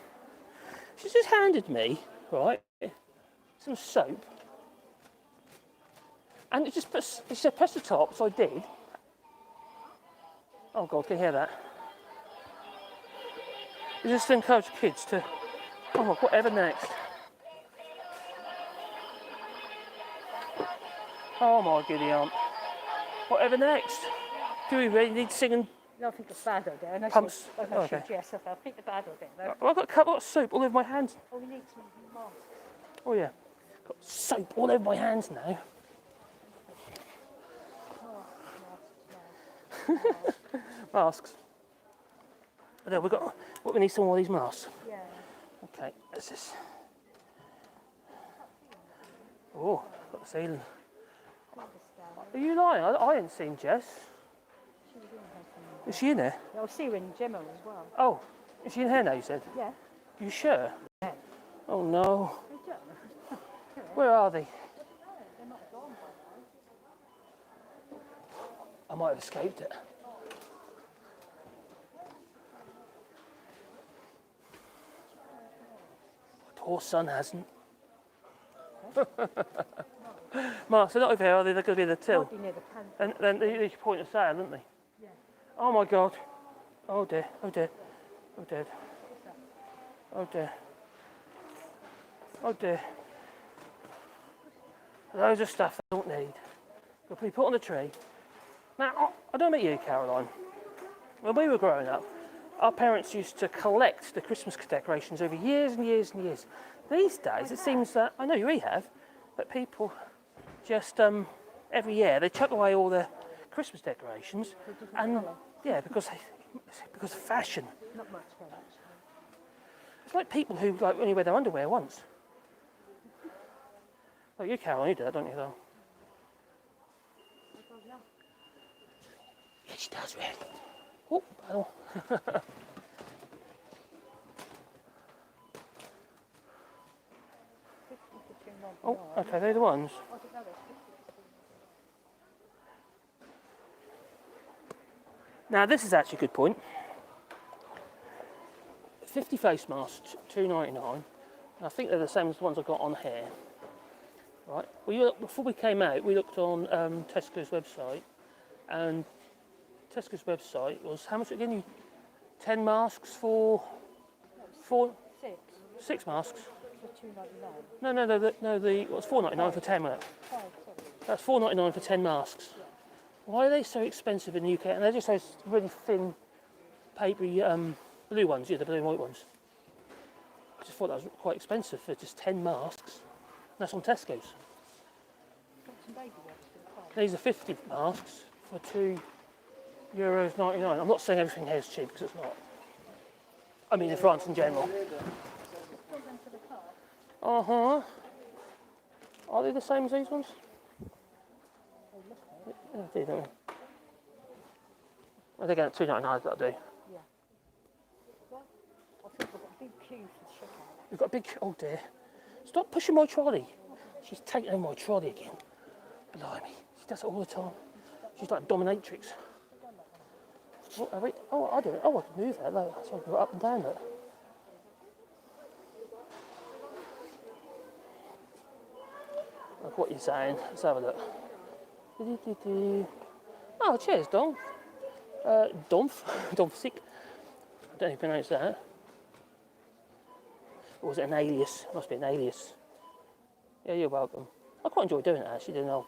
She's just handed me, right, some soap. And it said press the top, so I did. Oh God, can you hear that? It just encourage kids to, oh, whatever next. Oh my giddy aunt. Whatever next. Do we really need singing No, I think the bad idea. And I pumps? should, Oh, okay. yes, I think the bad idea. Though. Well, I've got a couple of soap all over my hands. Oh, we need some masks. Oh yeah. Got soap all over my hands now. Masks. Oh, there, we need some more of these masks. Yeah. Okay, what's this? Oh, got the ceiling. Are you lying? I ain't seen Jess. Is she in there? I'll see her in Gemma as well. Oh, is she in here now, you said? Yeah. You sure? Yeah. Oh no. Where are they? I might have escaped it. Poor son hasn't. Mark, so not over here, are they? They're going to be the till. Might be near the can. And then they point of sale, don't they? Yeah. Oh my God. Oh dear, oh dear, oh dear. Oh dear. Oh dear. Loads of stuff I don't need. Got to be put on the tree. Now, I don't know about you, Caroline. When we were growing up, our parents used to collect the Christmas decorations over years and years and years. These days, it seems that, I know you have, but people just, every year, they chuck away all their Christmas decorations. And, yeah, because of fashion. Not much there, actually. It's like people who only wear their underwear once. Oh, you, Caroline, you do that, don't you, though? Yeah, she does, really. Oh, pardon. Oh, okay, they're the ones. Now, this is actually a good point. 50 face masks, $2.99. I think they're the same as the ones I got on here. Right. Well, before we came out, we looked on Tesco's website, and Tesco's website was how much again? 10 masks for 6 masks. For $2.99. No. It was $4.99 for 10. Wasn't it? That's $4.99 for 10 masks. Why are they so expensive in the UK? And they're just those really thin, papery blue ones, yeah, the blue and white ones. I just thought that was quite expensive for just 10 masks. And that's on Tesco's. These are 50 masks for €2.99. I'm not saying everything here is cheap because it's not. I mean in France in general. Uh-huh. Are they the same as these ones? Yeah, they do, don't they? Well, they're going at $2.99, that'll do. Yeah. Well, I think we've got a big queue for checkout. We've got a big... Oh dear. Stop pushing my trolley. She's taking over my trolley again. Blimey. She does it all the time. She's like a dominatrix. Oh, I do it. Oh, I can move that. Look, so I can go up and down it. Look what you're saying. Let's have a look. Oh, cheers, Dom. Domfsick. I don't know if you pronounce that. Or was it an alias? Must be an alias. Yeah, you're welcome. I quite enjoy doing it actually, didn't I?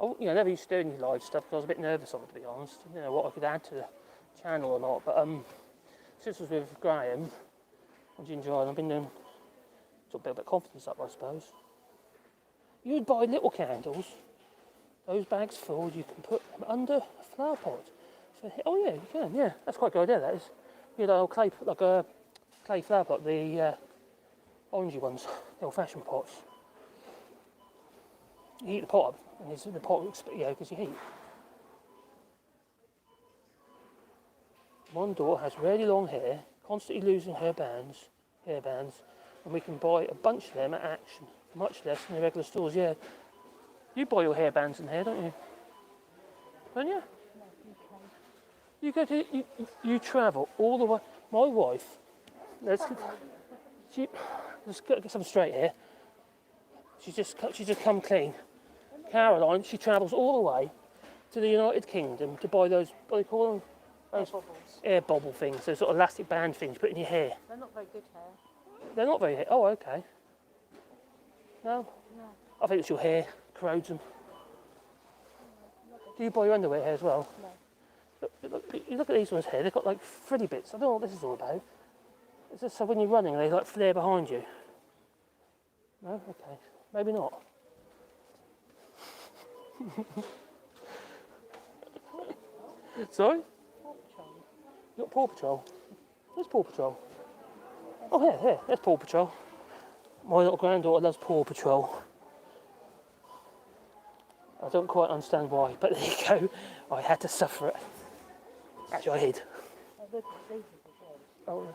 I never used to do any live stuff because I was a bit nervous of it, to be honest. You know what I could add to the channel or not, but since I was with Graham on Ginger Island, I've been doing to build that confidence up, I suppose. You'd buy little candles, those bags full, you can put them under a flower pot. Oh yeah, you can, yeah. That's quite a good idea, that is. You know, clay, like a clay flower pot, the orangey ones, the old-fashioned pots. You heat the pot up, and the pot, gives you heat. One daughter has really long hair, constantly losing hair bands, and we can buy a bunch of them at Action, much less than the regular stores. Yeah, you buy your hair bands and hair, don't you? Don't you? You go to you travel all the way. My wife, let's get something straight here. She's just come clean. Caroline, she travels all the way to the United Kingdom to buy those, what do they call them? Those air bubble things, those sort of elastic band things you put in your hair. They're not very good hair. They're not very hair. Oh, okay. No? No. I think it's your hair corrodes them. Do you buy your underwear hair as well? No. You look at these ones here, they've got like frilly bits. I don't know what this is all about. Is this so when you're running they like flare behind you? No? Okay. Maybe not. Sorry? You got Paw Patrol? Where's Paw Patrol? Oh, here, there's Paw Patrol. My little granddaughter loves Paw Patrol. I don't quite understand why, but there you go. I had to suffer it. Actually, I hid. Oh,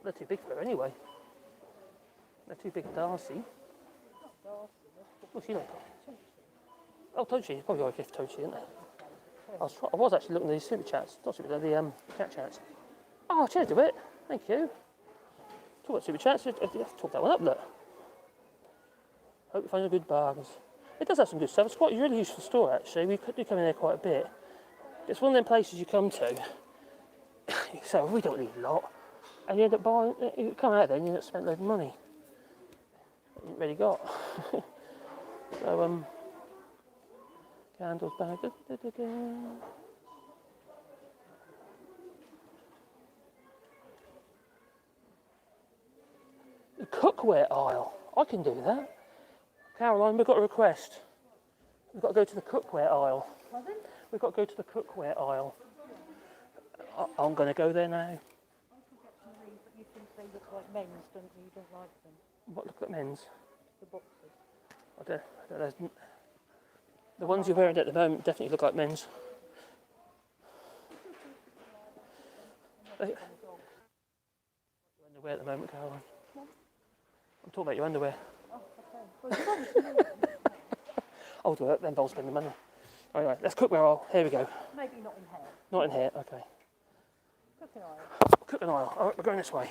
they're too big for her anyway. They're too big for Darcy. What's she like? Oh, Tochi. Probably got a gift Tochi, isn't it? I was actually looking at these super chats. Not super, they're the cat chats. Oh, cheers to it. Thank you. Talk about super chats. You have to talk that one up, look. Hope you find some good bargains. It does have some good stuff. It's quite a really useful store, actually. We do come in there quite a bit. It's one of them places you come to. So we don't need a lot. And you end up buying, you come out there and you end up spending a load of money. That you ain't really got. So, candles bag. The cookware aisle. I can do that. Caroline, we've got a request. We've got to go to the cookware aisle. Pardon? We've got to go to the cookware aisle. I'm going to go there now. I forget to read, but you think they look like men's, don't you? You don't like them. What, look at men's? The boxes. I don't know. The ones you're wearing at the moment definitely look like men's. Your underwear at the moment, Caroline. I'm talking about your underwear. Oh, okay. Well, you don't. I'll do it, then I'll spend the money. Anyway, let's cookware aisle. Here we go. Maybe not in hair. Not in here, okay. Cooking oil. Cooking aisle. All right, we're going this way.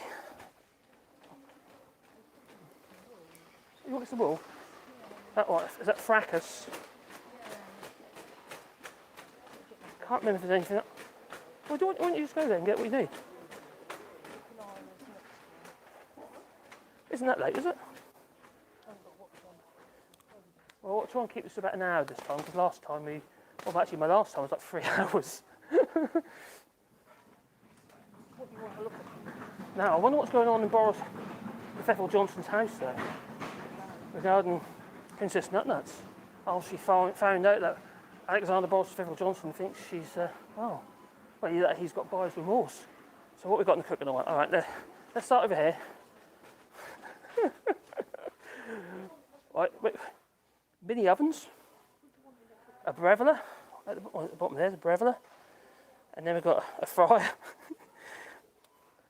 You want this the wall? That one, is that fracas? Can't remember if there's anything else. Well, why don't you just go there and get what you need? Isn't that late, is it? Well, we'll try and keep this to about an hour this time, because last time actually my last time was like 3 hours. What do you want to look at? Now, I wonder what's going on in Boris Johnson's house there, regarding Princess Nutnuts. Oh, she found out that Alexander Boris Johnson thinks she's, that he's got buyer's remorse. So what we've got in the cooking oil? All right, let's start over here. Right, wait. Mini ovens, a breveler, at the bottom there's a breveler, and then we've got a fryer.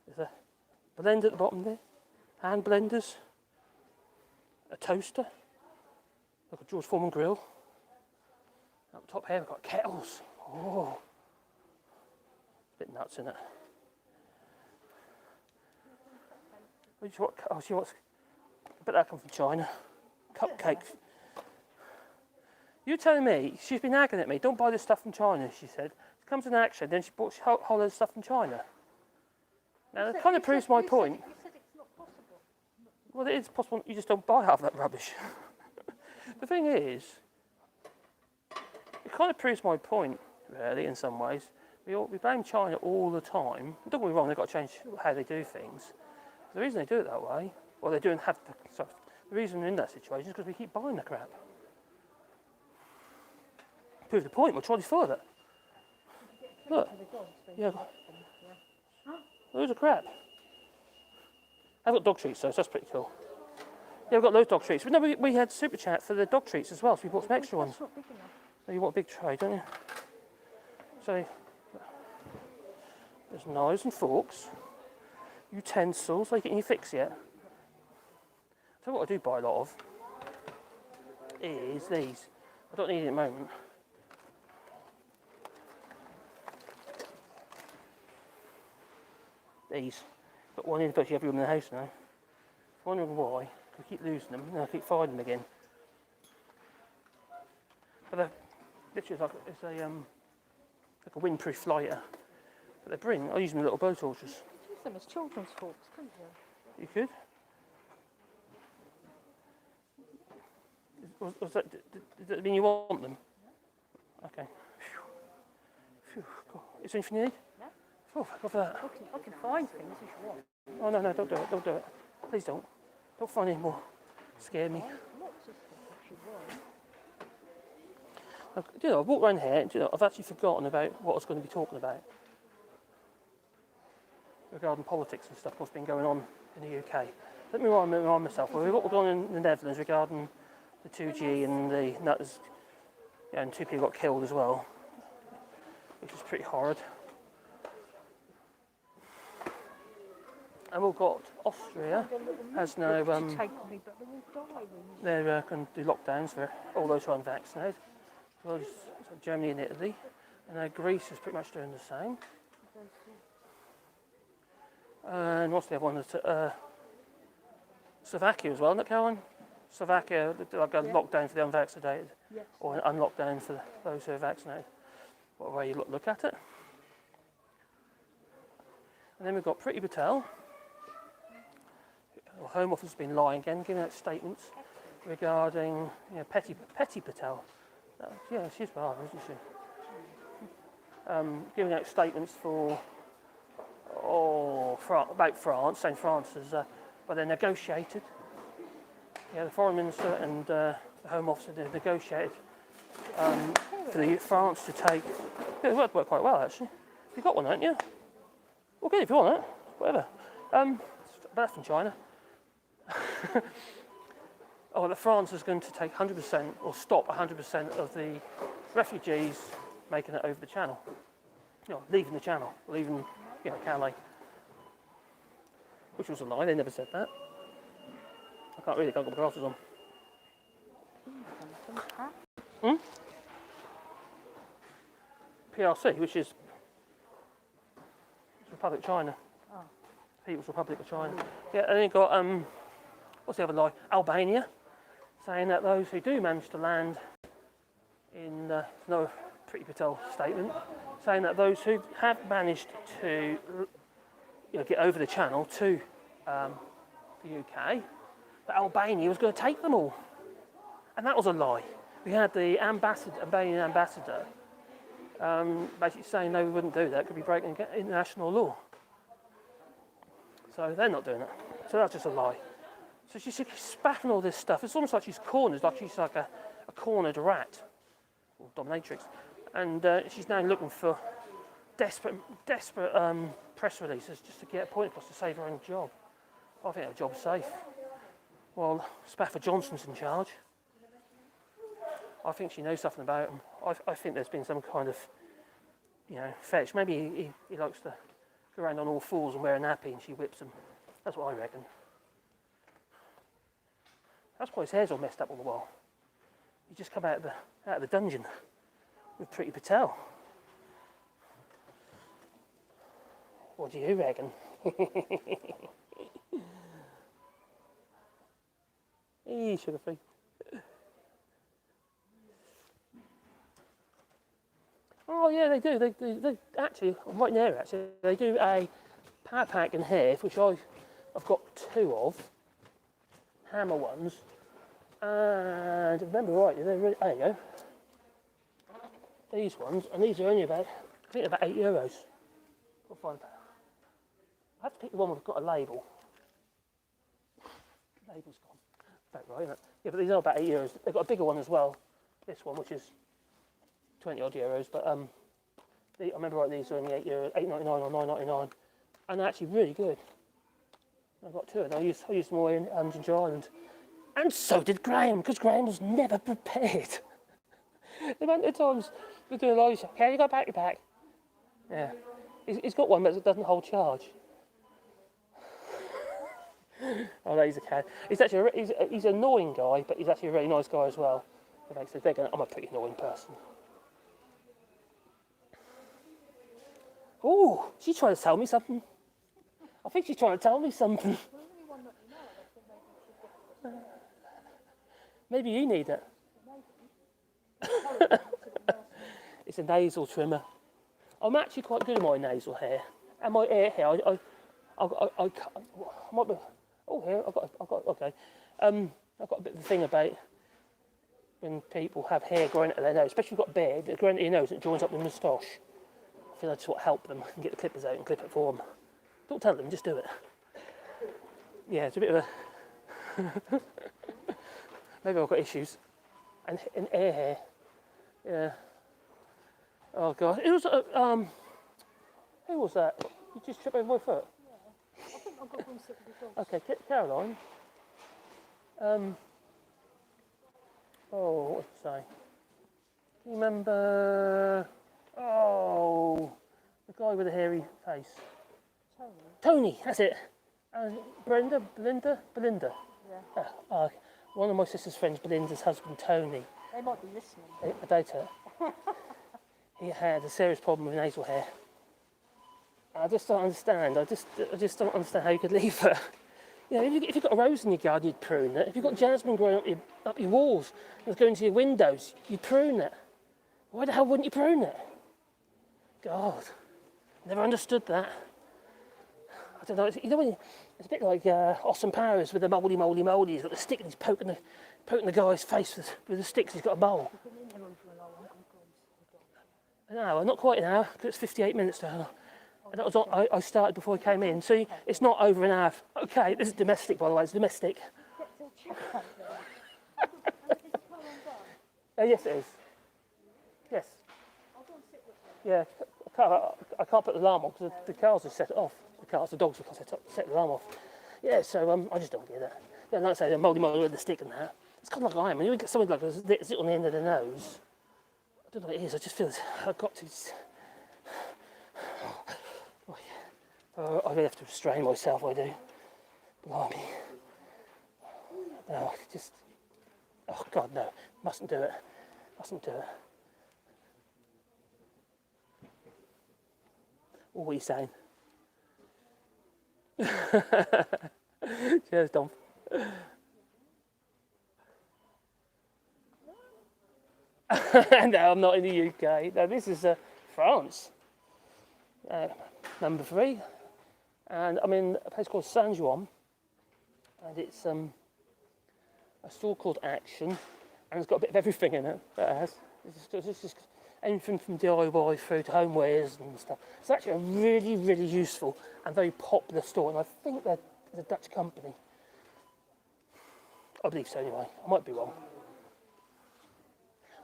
There's a blender at the bottom there, hand blenders, a toaster, like a George Foreman grill. Up top here we've got kettles. Oh, it's a bit nuts, isn't it? She wants, I bet that comes from China. Cupcakes. You're telling me, she's been nagging at me, don't buy this stuff from China, she said. It comes in Action, then she bought a whole load of stuff from China. Now, that kind of proves my point. You said it's not possible. Well, it is possible, you just don't buy half that rubbish. The thing is, it kind of proves my point, really, in some ways. We blame China all the time. Don't get me wrong, they've got to change how they do things. The reason they do it that way, or they do and have to, sorry, the reason they're in that situation is because we keep buying the crap. Prove the point, we'll try this further. Look, yeah, loads of crap. I've got dog treats though, so that's pretty cool. Yeah, we've got loads of dog treats. But no, we had super chat for the dog treats as well, so we bought some extra ones. That's not big enough. So you want a big tray, don't you? So there's knives and forks, utensils. Are you getting your fix yet? So what I do buy a lot of is these. I don't need it at the moment. These. Got one in virtually every room in the house now. Wondering why. We keep losing them, and I keep finding them again. But they're literally like a windproof lighter. But they bring. I use them in little blow torches. Use them as children's forks, couldn't you? You could. Does that mean you want them? Okay. Phew. God. Is there anything you need? No. Oh, thank God for that. I can find things if you want. Oh no, don't do it. Don't do it. Please don't. Don't find any more. Scare me. Lots of stuff if you want. You know, I've walked around here and I've actually forgotten about what I was going to be talking about regarding politics and stuff, what's been going on in the UK. Let me remind myself, what was going on in the Netherlands regarding the 2G and the nutters, yeah, and 2 people got killed as well, which is pretty horrid. And we've got Austria has now they're going to do lockdowns for all those who are unvaccinated. Well, as Germany and Italy, and Greece is pretty much doing the same. And what's the other one? Slovakia as well, isn't it, Caroline? Slovakia, like a lockdown for the unvaccinated, Yes. or an unlockdown for those who are vaccinated. What way you look at it. And then we've got Priti Patel. The Home Office has been lying again, giving out statements regarding Petty Patel. Yeah, she's bad, isn't she? Giving out statements for about France, saying France is, well, they negotiated. Yeah, the Foreign Minister and the Home Office have negotiated for France to take. Yeah, it worked quite well actually. You've got one, haven't you? Well, good if you want it. Whatever. But that's from China. Oh, that France is going to take 100% or stop 100% of the refugees making it over the channel. Leaving the channel, leaving, Calais. Which was a lie, they never said that. I can't read it, I've got my glasses on. PRC, which is Republic of China. Oh. People's Republic of China. Yeah, and then you've got, what's the other lie? Albania, saying that those who do manage to land in, no Priti Patel statement, saying that those who have managed to get over the channel to the UK, that Albania was going to take them all. And that was a lie. We had the Albanian ambassador basically saying no, we wouldn't do that, it could be breaking international law. So they're not doing it. So that's just a lie. So she's spaffing all this stuff. It's almost like she's cornered, like she's like a cornered rat, or dominatrix. And she's now looking for desperate press releases just to get a point across to save her own job. I think her job's safe. Well, Spaffer Johnson's in charge. I think she knows something about him. I think there's been some kind of, fetish. Maybe he likes to go around on all fours and wear a nappy and she whips him. That's what I reckon. That's why his hair's all messed up on the wall. He just come out of the dungeon with Priti Patel. What do you reckon? Hey, sugar free. Oh yeah, they do. They actually, I'm right near actually. They do a power pack in here, which I've got 2 of, hammer ones, and if I remember right, they're really, there you go. These ones, and these are only about I think they're about €8. I'll find that. I have to pick the one that's got a label. The label's gone. About right, isn't it? Yeah, but these are about €8. They've got a bigger one as well. This one, which is 20 odd euros, but I remember right, these are only €8, $8.99 or $9.99, and they're actually really good. I've got two, and I used them all in Ginger Island, and so did Graham, because Graham was never prepared. The amount of times we do a live show, okay, you got back your back. Yeah, he's got one that doesn't hold charge. Oh, no, he's a cat. He's actually he's an annoying guy, but he's actually a really nice guy as well. I'm a pretty annoying person. Oh, she's trying to tell me something. I think she's trying to tell me something. Maybe you need it. It's a nasal trimmer. I'm actually quite good at my nasal hair and my ear hair. I might be. Oh, here I've got. Okay. I've got a bit of a thing about when people have hair growing out of their nose, especially if you've got a beard, it's growing out of your nose and it joins up with a moustache. I feel I'd sort of help them and get the clippers out and clip it for them. Don't tell them, just do it. Yeah, it's a bit of a... Maybe I've got issues. And air hair. Yeah. Oh, God. It was... who was that? You just tripped over my foot? Yeah. I think I've got one sit with the dog. Okay, Caroline. Oh, what did I say? Do you remember... Oh, the guy with the hairy face. Tony, that's it. Belinda. Yeah. One of my sister's friends, Belinda's husband, Tony. They might be listening. I doubt it. He had a serious problem with nasal hair. I just don't understand. I just don't understand how you could leave it. You know, if you've got a rose in your garden, you'd prune it. If you've got jasmine growing up your walls and it's going to your windows, you'd prune it. Why the hell wouldn't you prune it? God, never understood that. I don't know. You know, it's a bit like Austin Powers with the moldy. He's got the stick and he's poking the guy's face with the sticks. He's got a bowl. No, not quite an hour, because it's 58 minutes now. And that was I started before I came in. So it's not over an hour. Okay, this is domestic, by the way. It's domestic. Yes, it is. Yes. Yeah, I can't put the alarm on because the cars have set it off. The dogs have set the alarm off. Yeah, so I just don't get that. Yeah, like I say, the moldy with the stick and that. It's kind of like I am. When you get something like this on the end of the nose, I don't know what it is. I just feel I've got to. I really have to restrain myself. I do. Blimey. No, just. Oh God, no! Mustn't do it. Mustn't do it. What are you saying? Cheers, Dom. No, I'm not in the UK. No, this is France. Number 3. And I'm in a place called Saint Juan. And it's a store called Action. And it's got a bit of everything in it. It has. It's just anything from DIY through to homewares and stuff. It's actually a really, really useful and very popular store, and I think they're a Dutch company. I believe so anyway. I might be wrong.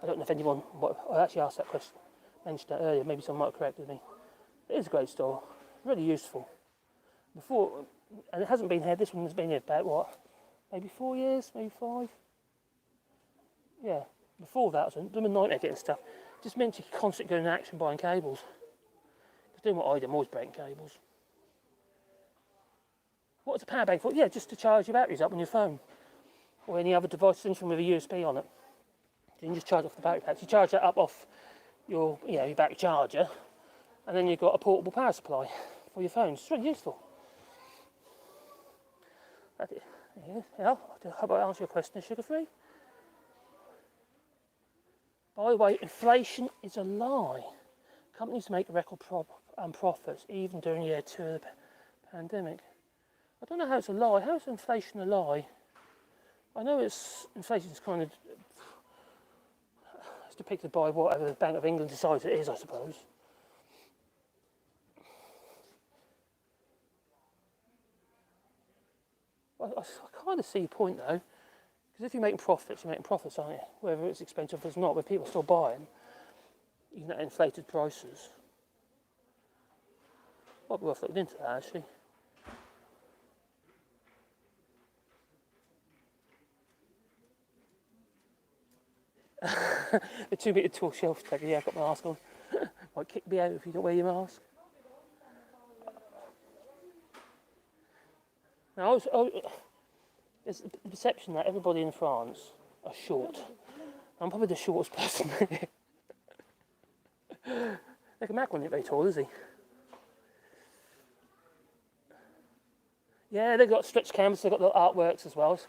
I don't know if anyone... I actually asked that question, mentioned that earlier. Maybe someone might have corrected me. It is a great store. Really useful. Before, and it hasn't been here. This one has been here about, what, maybe 4 years, maybe 5? Yeah. Before that, I was a nightmare getting stuff. Just meant you constantly going in Action buying cables. Because doing what I do, I'm always breaking cables. What's a power bank for? Yeah, just to charge your batteries up on your phone. Or any other device essentially with a USB on it. So you can just charge off the battery packs. You charge that up off your battery charger. And then you've got a portable power supply for your phone. It's really useful. Yeah, I hope I answered your question, sugar-free. By the way, inflation is a lie. Companies make record profits even during year 2 of the pandemic. I don't know how it's a lie. How is inflation a lie? I know inflation is kind of it's depicted by whatever the Bank of England decides it is, I suppose. I kind of see your point though, because if you're making profits, aren't you? Whether it's expensive or it's not, but people are still buying, even at inflated prices. Might be worth looking into that actually. The 2 metre tall shelf taker, yeah, I've got my mask on. Might kick me out if you don't wear your mask. Now, there's the perception that everybody in France are short. I'm probably the shortest person here. Nick Mac wasn't very tall, is he? Yeah, they've got stretch canvas, they've got the artworks as well.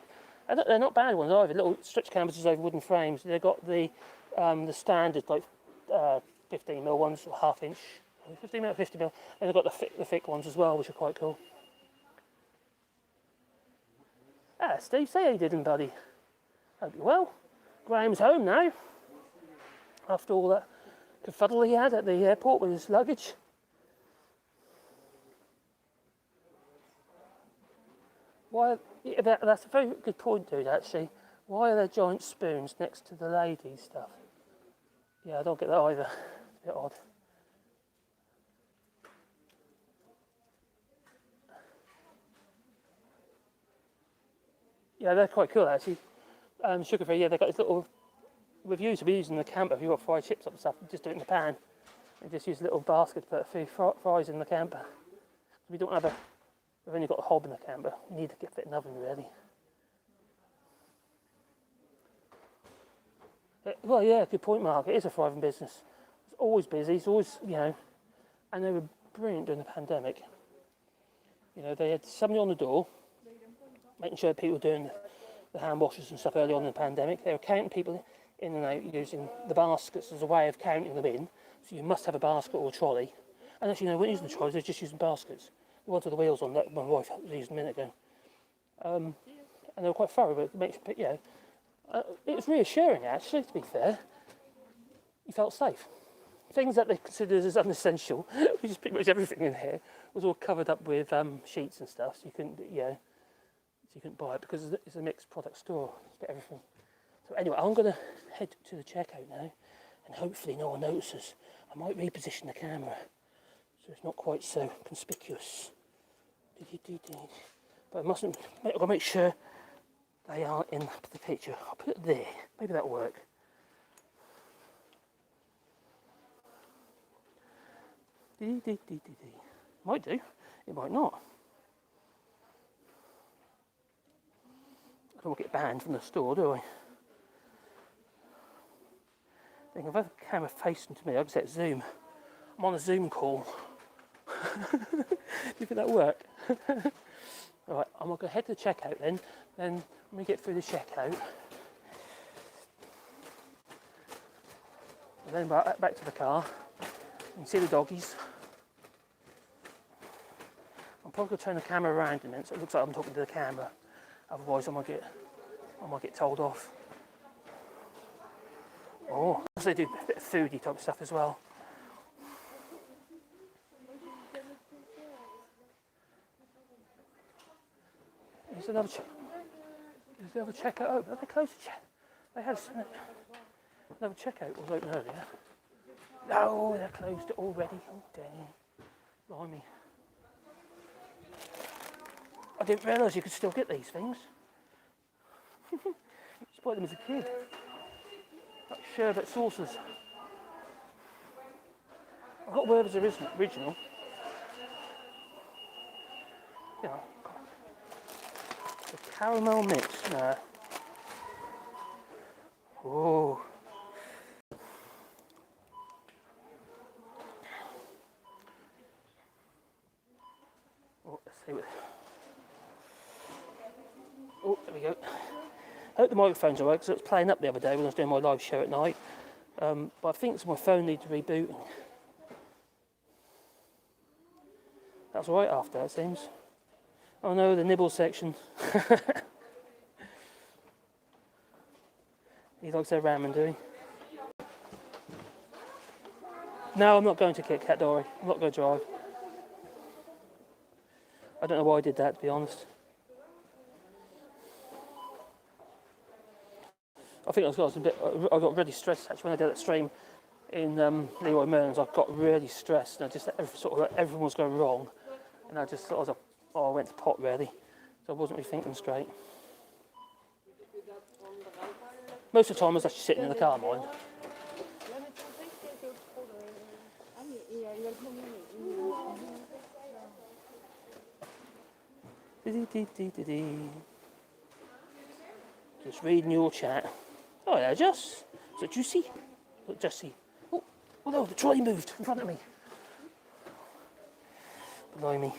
They're not bad ones either, little stretch canvases over wooden frames. They've got the standard, like 15mm ones, or half inch, 15mm, 50mm, and they've got the thick ones as well, which are quite cool. Ah, Steve, say how you did, buddy. Hope you're well. Graham's home now, after all that kerfuddle he had at the airport with his luggage. Why? Yeah, that's a very good point, dude, actually. Why are there giant spoons next to the ladies' stuff? Yeah, I don't get that either. It's a bit odd. Yeah, they're quite cool, actually. Sugar free, yeah, they've got this little reviews of using the camper. If you've got fried chips up and stuff, just do it in the pan. And just use a little basket to put a few fries in the camper. We don't have we've only got a hob in the camper. We need to get fit an oven really. Well, yeah, good point, Mark. It is a thriving business. It's always busy. It's always, and they were brilliant during the pandemic. They had somebody on the door, making sure people were doing the hand washes and stuff early on in the pandemic. They were counting people in and out using the baskets as a way of counting them in. So you must have a basket or a trolley. And actually, they weren't using the trolleys, they were just using baskets. The ones with the wheels on that my wife was using a minute ago. And they were quite thorough, but it makes, it was reassuring actually, to be fair. You felt safe. Things that they considered as unessential, which is pretty much everything in here, was all covered up with sheets and stuff, so you couldn't buy it because it's a mixed product store. It's got everything. So anyway, I'm going to head to the checkout now, and hopefully no one notices. I might reposition the camera so it's not quite so conspicuous. But I mustn't. I've got to make sure they are in the picture. I'll put it there. Maybe that'll work. Might do. It might not. I don't want to get banned from the store, do I? If I have the camera facing to me, I can set zoom. I'm on a Zoom call. Do you think that'll work? Alright, I'm going to head to the checkout then. Then when we get through the checkout, and then back to the car. You can see the doggies. I'm probably going to turn the camera around in a minute so it looks like I'm talking to the camera. Otherwise I might get told off. Oh, so they do a bit of foodie type stuff as well. Is there another checkout open? Are they closed? They had another checkout was open earlier. No, they're closed already. Oh dang. Blimey. I didn't realise you could still get these things. Just bought them as a kid. Like sherbet sauces. I've got Werther's original. The caramel mix. No. Oh. Let's see what. Oh, there we go. I hope the microphones are right because it was playing up the other day when I was doing my live show at night. But I think it's my phone needs rebooting. That's right after, it seems. Oh no, the nibble section. He likes their ramen, do he? No, I'm not going to Kit Kat, Dory. I'm not going to drive. I don't know why I did that, to be honest. think I got really stressed actually when I did that stream in Leroy Merlin's. I got really stressed, and I just everything was going wrong, and I just thought I went to pot really, so I wasn't really thinking straight. Most of the time I was actually sitting in the car, mind. Just reading your chat. Oh yeah, Jess. Is it Juicy? Look, Jessie. Oh no, the trolley moved in front of me. Blimey.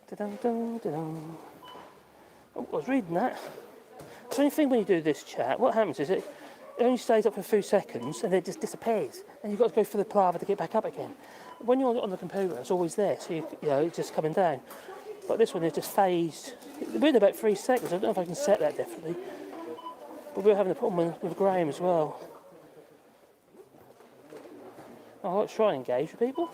Da-dum-dum-da-dum. Oh, I was reading that. The only thing when you do this chat, what happens is it only stays up for a few seconds and then it just disappears. And you've got to go through the palaver to get back up again. When you're on the computer, it's always there, so you know, it's just coming down. But this one is just phased. Within about 3 seconds. I don't know if I can set that definitely. But we're having a problem with Graham as well. I like to try and engage with people.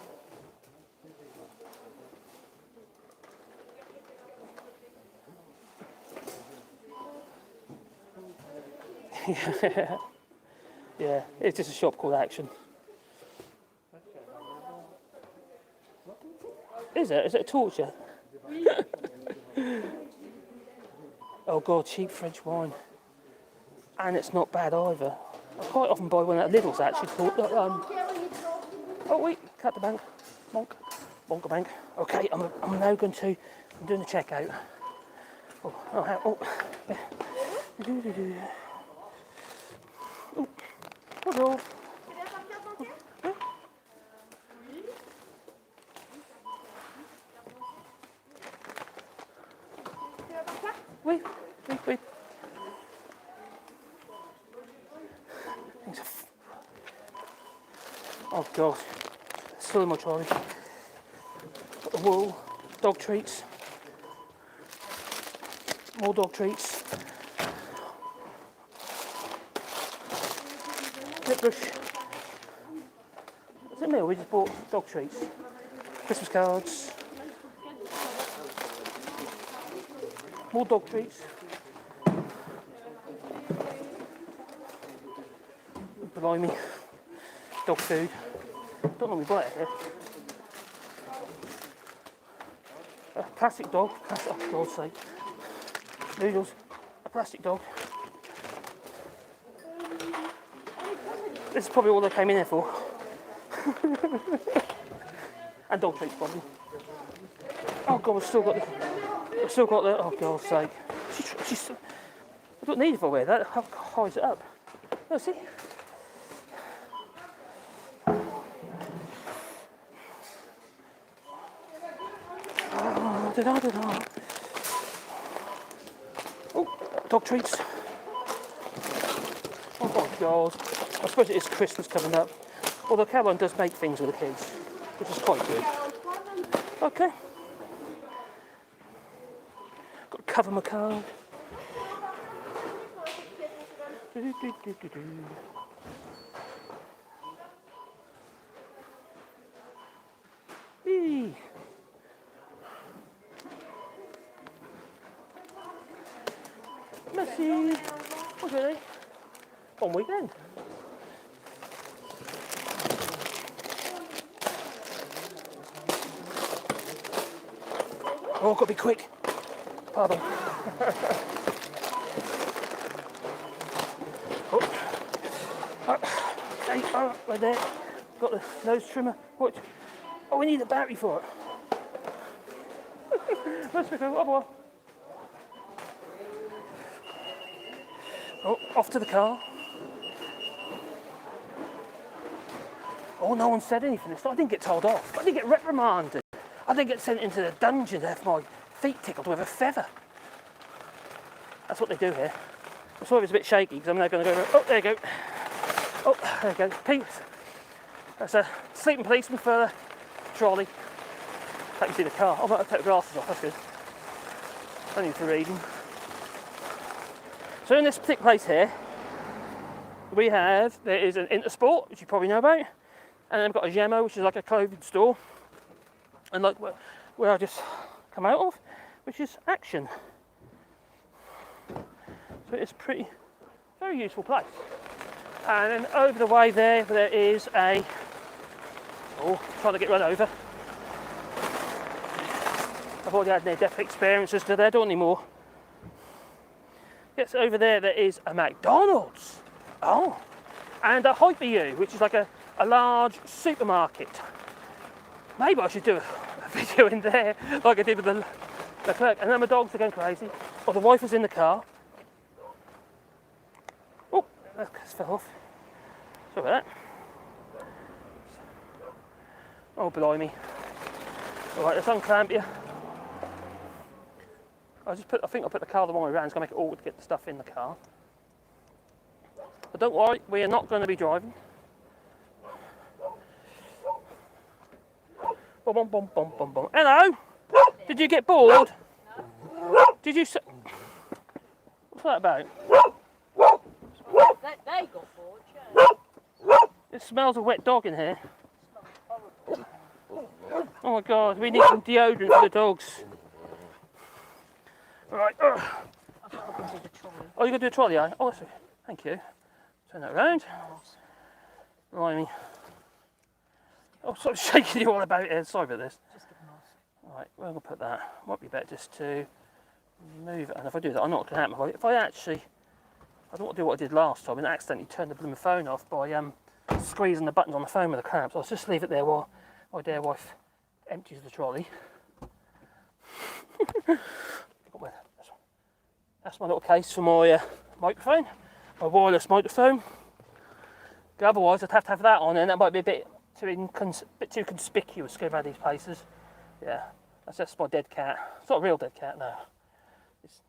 Yeah, it's just a shop called Action. Is it? Is it a torture? Oh God, cheap French wine. And it's not bad either. I quite often buy one at Lidl's actually called, oh wait, cut the bank. Bonk bank. Okay, I'm now going to, I'm doing the checkout. Oh. Bonjour. Oui. Oh God, still in my trolley. Got the wool, dog treats, more dog treats. Lip brush. Is it me or we just bought dog treats? Christmas cards. More dog treats. Blimey. Dog food. Don't normally buy it here. A plastic dog. Oh, for God's sake. Noodles. A plastic dog. This is probably all they came in here for. And dog treats probably. Oh God, we've still got the, oh God's sake. She's, I don't need if I wear that, it hides it up. Oh, see? Oh, dog treats. Oh my God. I suppose it is Christmas coming up. Although Caroline does make things with the kids, which is quite good. Okay. Got to cover my car. Eee. Messy. What's it, eh? On weekend. Oh, I've got to be quick. Pardon. Okay, right there. Got the nose trimmer. What? Oh, we need a battery for it. Let's pick up one. Oh, off to the car. Oh, no one said anything. I didn't get told off. I didn't get reprimanded. I didn't get sent into the dungeon to have my feet tickled with a feather. That's what they do here. I'm sorry if it's a bit shaky because I'm now going to go. Oh, there you go. Oh, there you go. Peace. That's a sleeping policeman for the trolley. I can see the car. Oh, I've take the glasses off. That's good. Only for reading. So in this particular place here, there is an Intersport, which you probably know about, and then I've got a Gemmo, which is like a clothing store, and like where I just come out of, which is Action. So it's pretty Very useful place. And then over the way there is a... Oh, trying to get run over. I've already had near-death experiences today, I don't anymore. Yes, over there is a McDonald's. Oh. And a Hyper-U, which is like a large supermarket. Maybe I should do a video in there, like I did with the clerk. And then my dogs are going crazy. Oh, the wife is in the car. Oh, that fell off. Sorry about that. Oh, blimey. Alright, let's unclamp you. I think I'll put the car the wrong way around. It's going to make it awkward to get the stuff in the car. But don't worry, we are not going to be driving. Bum, bum, bum, bum, bum, bum. Hello? Did you get bored? No. Did you... What's that about? They got bored, yeah. It smells of wet dog in here. Oh my god, we need some deodorant for the dogs. Right. I've got to do the trolley. Oh, you're going to do a trolley, are you? Oh, that's okay. Thank you. Turn that around. Blimey. Oh, sorry, shaking you all about it. Sorry about this. Just get them off. Right, where am I going to put that? Might be better just to move it. And if I do that, I'm not going to happen. If I actually... I don't want to do what I did last time and accidentally turn the blooming phone off by squeezing the buttons on the phone with the clamps. I'll just leave it there while my dear wife empties the trolley. That's my little case for my microphone, my wireless microphone. Otherwise, I'd have to have that on, and that might be a bit too conspicuous going around these places. Yeah, that's just my dead cat. It's not a real dead cat, no.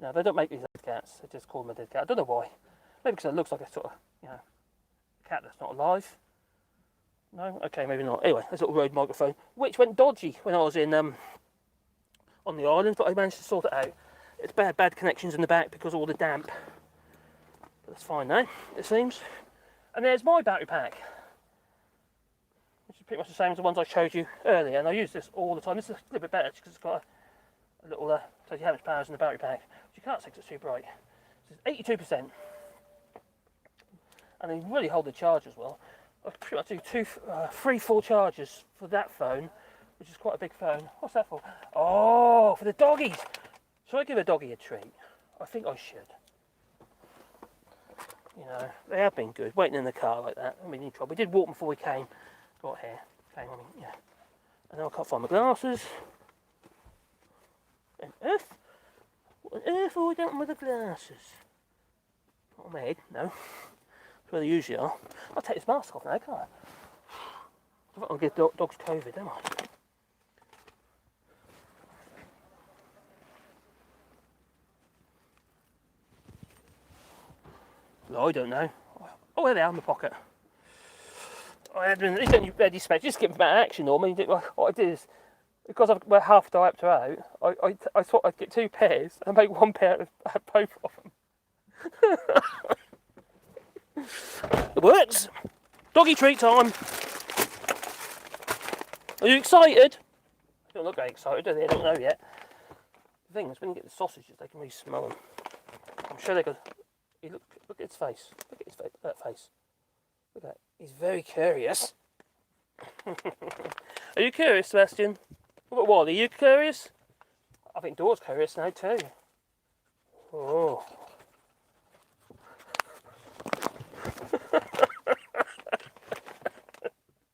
No, they don't make these dead cats. They just call them a dead cat. I don't know why. Maybe because it looks like a sort of, cat that's not alive. No? Okay, maybe not. Anyway, this little Rode microphone, which went dodgy when I was in on the island, but I managed to sort it out. It's bad connections in the back because of all the damp. But that's fine now, it seems. And there's my battery pack, which is pretty much the same as the ones I showed you earlier. And I use this all the time. This is a little bit better because it's got a little, tells you how much power is in the battery pack. But you can't see because it's too bright. It's 82%. And they really hold the charge as well. I pretty much do 3 full charges for that phone, which is quite a big phone. What's that for? Oh, for the doggies. Should I give a doggy a treat? I think I should. They have been good, waiting in the car like that. I mean, in trouble. We did walk them before we got here. Yeah. And now I can't find my glasses. What on earth have I done with the glasses? Not on my head, no. That's where they usually are. I'll take this mask off now, can't I? I think I'll give dogs COVID, don't I? No, I don't know. Oh, there they are in my pocket. I had them, these don't ready specs, just get them out of action normally. What I did is, because we're half diopter out, I thought I'd get 2 pairs and make 1 pair of both of them. It works. Doggy treat time. Are you excited? They don't look very excited, do they? I don't know yet. The thing is, when you get the sausages, they can really smell them. I'm sure they could. Look at its face. Look at his face. That face. Look at that. He's very curious. Are you curious, Sebastian? What about Wally? Are you curious? I think Dora's curious now too. Oh.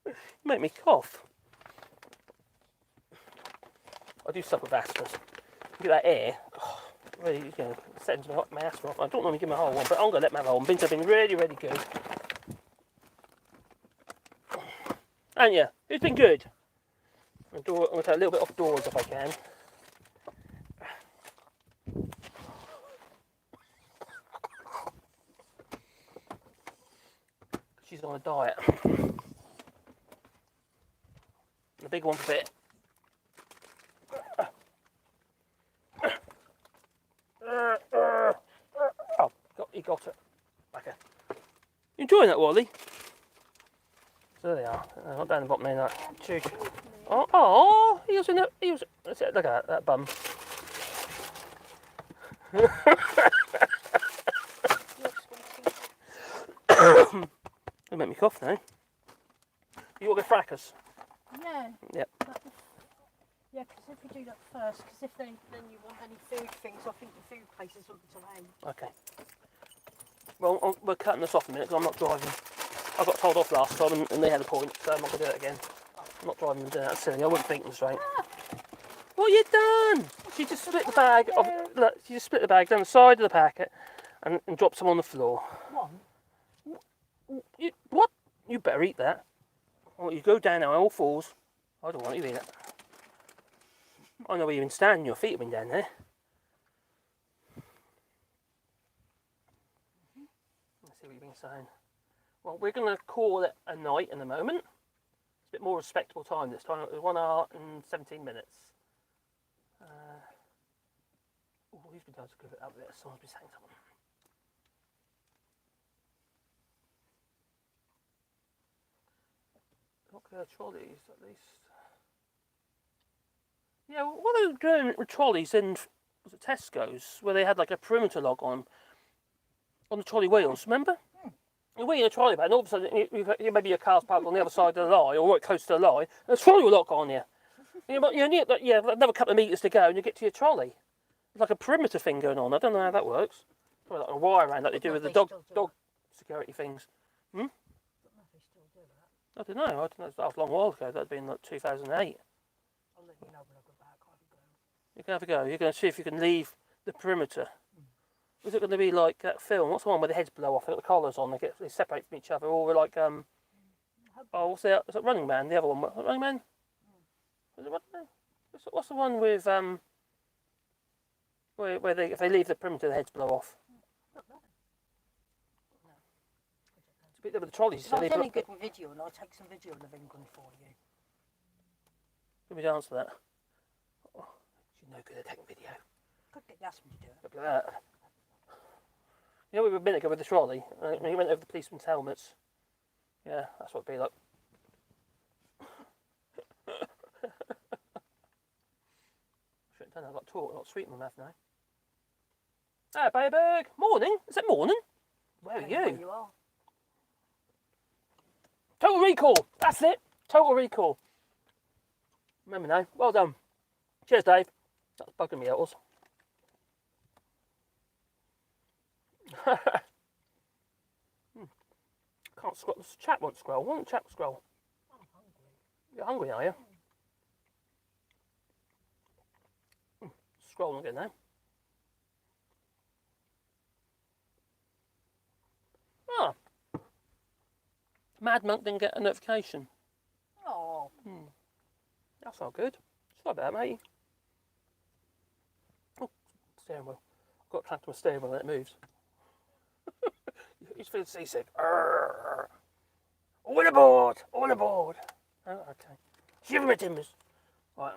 You make me cough. I do suck with asthma. Get that air. Oh, really, sends my asthma off. I don't normally give my whole one, but I'm going to let my whole one. Things have been really, really good. And yeah, it's been good. I'm going to take a little bit off doors if I can. She's on a diet. The big one's a bit. Oh, he got it. Okay. You enjoying that, Wally? So there they are. They're not down the bottom there. Oh, he was in it. Look at that bum. It'll make me cough now. You want to go fracas? Yeah. Yep. Yeah, because if we do that first, because if then you want any food things, I think the food place is up until 8. Okay. Well, we're cutting this off a minute because I'm not driving. I got told off last time and they had a point, so I'm not going to do it again. I'm not driving and doing that silly. I wasn't thinking straight. What you done? She just split the bag. Look, she just split the bag down the side of the packet and dropped some on the floor. One? What? You better eat that. Well, you go down now on all fours. I don't want you to eat it. I know where you've been standing. Your feet have been down there. Let's see what you've been saying. Well, we're going to call it a night in a moment. It's a bit more respectable time this time. It was 1 hour and 17 minutes. Who's been able to give it up there? Someone's been saying something. Not trolleys, at least. Yeah, what are they doing with trolleys in, was it Tesco's, where they had like a perimeter log on the trolley wheels, remember? You're wheeling a trolley back and all of a sudden maybe your car's parked on the other side of the line or right close to the line and a trolley will lock on you. You need another couple of metres to go and you get to your trolley. It's like a perimeter thing going on. I don't know how that works. Probably like a wire around like they do with the dog security things. I don't know if they still do that. I don't know. That was a long while ago. That'd been like 2008. I'll let you know when I go back. I'll have a go. You can have a go. You're going to see if you can leave the perimeter. Is it going to be like that film? What's the one where the heads blow off? They got the collars on. They separate from each other. Or we're like what's that? Is it Running Man? The other one, Running Man. Is it Running Man? What's the one with where if they leave the perimeter, the heads blow off? It's a bit with the trolleys. If it's any good with video, and I'll take some video of England for you. Give me the answer to that. Oh, she's no good at taking video. Could get Yasmin to do it. Look at that. You know, we were a minute ago with the trolley. He went over the policemen's helmets. Yeah, that's what it'd be like. Shouldn't have done that. I've got talk, I've got sweet in my mouth now. Hey, baby. Morning. Is it morning? Where are you? Where you are. Total Recall. That's it. Total Recall. Remember now. Well done. Cheers, Dave. That's bugging me, it was. Can't scroll. The chat won't scroll. Why won't the chat scroll? I'm hungry. You're hungry, are you? Scrolling again now. Ah. Mad Monk didn't get a notification. Oh. That's not good. Sorry about that, mate. Oh, steering wheel. I've got to clamp to my steering wheel and it moves. He's feeling seasick. Arrgh. All aboard! All aboard! Oh, okay. Shiver my timbers. Right.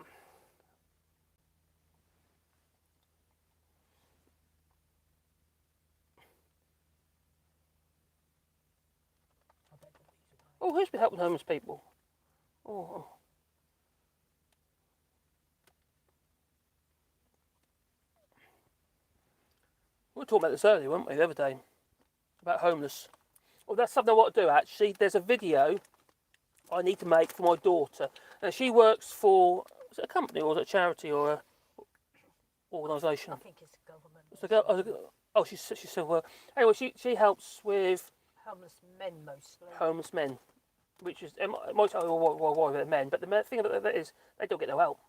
Oh, who's been helping homeless people? Oh. We were talking about this earlier, weren't we, the other day? About homeless. Well, that's something I want to do, actually. There's a video I need to make for my daughter. Now, she works for, is it a company or is it a charity or a organisation? I think it's a government. She's still anyway, she helps with Homeless men mostly. homeless men, which is, it might say, why they're men, but the thing about that is they don't get no help,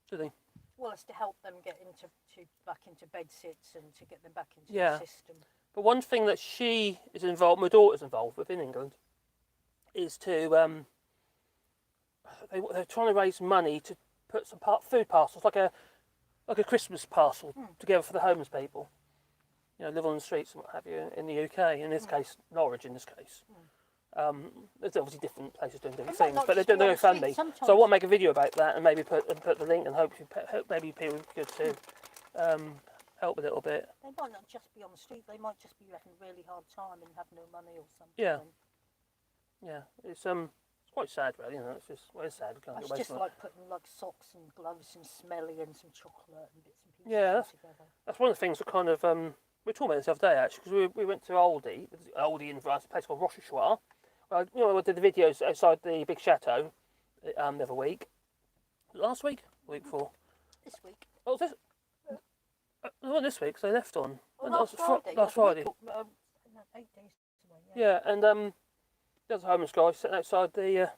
do they? Well, it's to help them get back into bed sits and to get them back into Yeah. the system. But one thing that she is involved, my daughter's involved with in England, is to they're trying to raise money to put some food parcels, like a Christmas parcel together for the homeless people. You know, live on the streets and what have you in the UK. In this case, Norwich. In this case, there's obviously different places doing different things, but they're doing their own family. So I want to make a video about that and maybe put the link and hope maybe people could to help a little bit. They might not just be on the street. They might just be having a really hard time and have no money or something. Yeah. It's quite sad, really. You know, it's just sad. We can't It's get away just from like putting like socks and gloves and smelly and some chocolate and bits and pieces Yeah, together. That's one of the things that kind of we were talking about this the other day actually, because we went to Aldi in France, a place called Rochechouart. You know, I did the videos outside the big chateau the other week. Last week? The week before? This week. Oh, this? Not this week, because they left on. Oh, last Friday. Last Friday. No, 8 days away, Yeah, and there's a homeless guy sitting outside the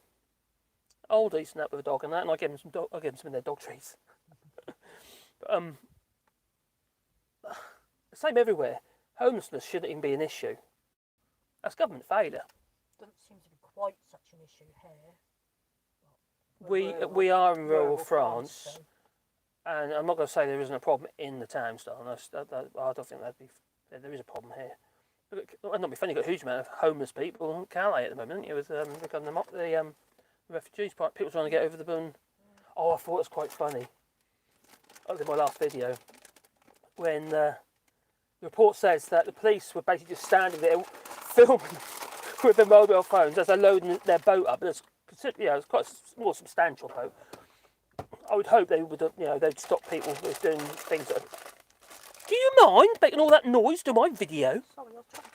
Aldi, sitting up with a dog and that, and I gave him some of their dog treats. But the same everywhere. Homelessness shouldn't even be an issue. That's government failure. Doesn't seem to be quite such an issue here. We are in rural France, so. and I'm not going to say there isn't a problem in the town still. I don't think there is a problem here. It might not be funny. You've got a huge amount of homeless people in Calais at the moment, haven't you? With the refugees part, people trying to get over the bun. Oh, I thought it was quite funny. I did my last video when the report says that the police were basically just standing there filming with their mobile phones as they're loading their boat up. It's quite a more substantial boat. I would hope they would, they'd stop people who are doing things that. Do you mind making all that noise to my video? Sorry,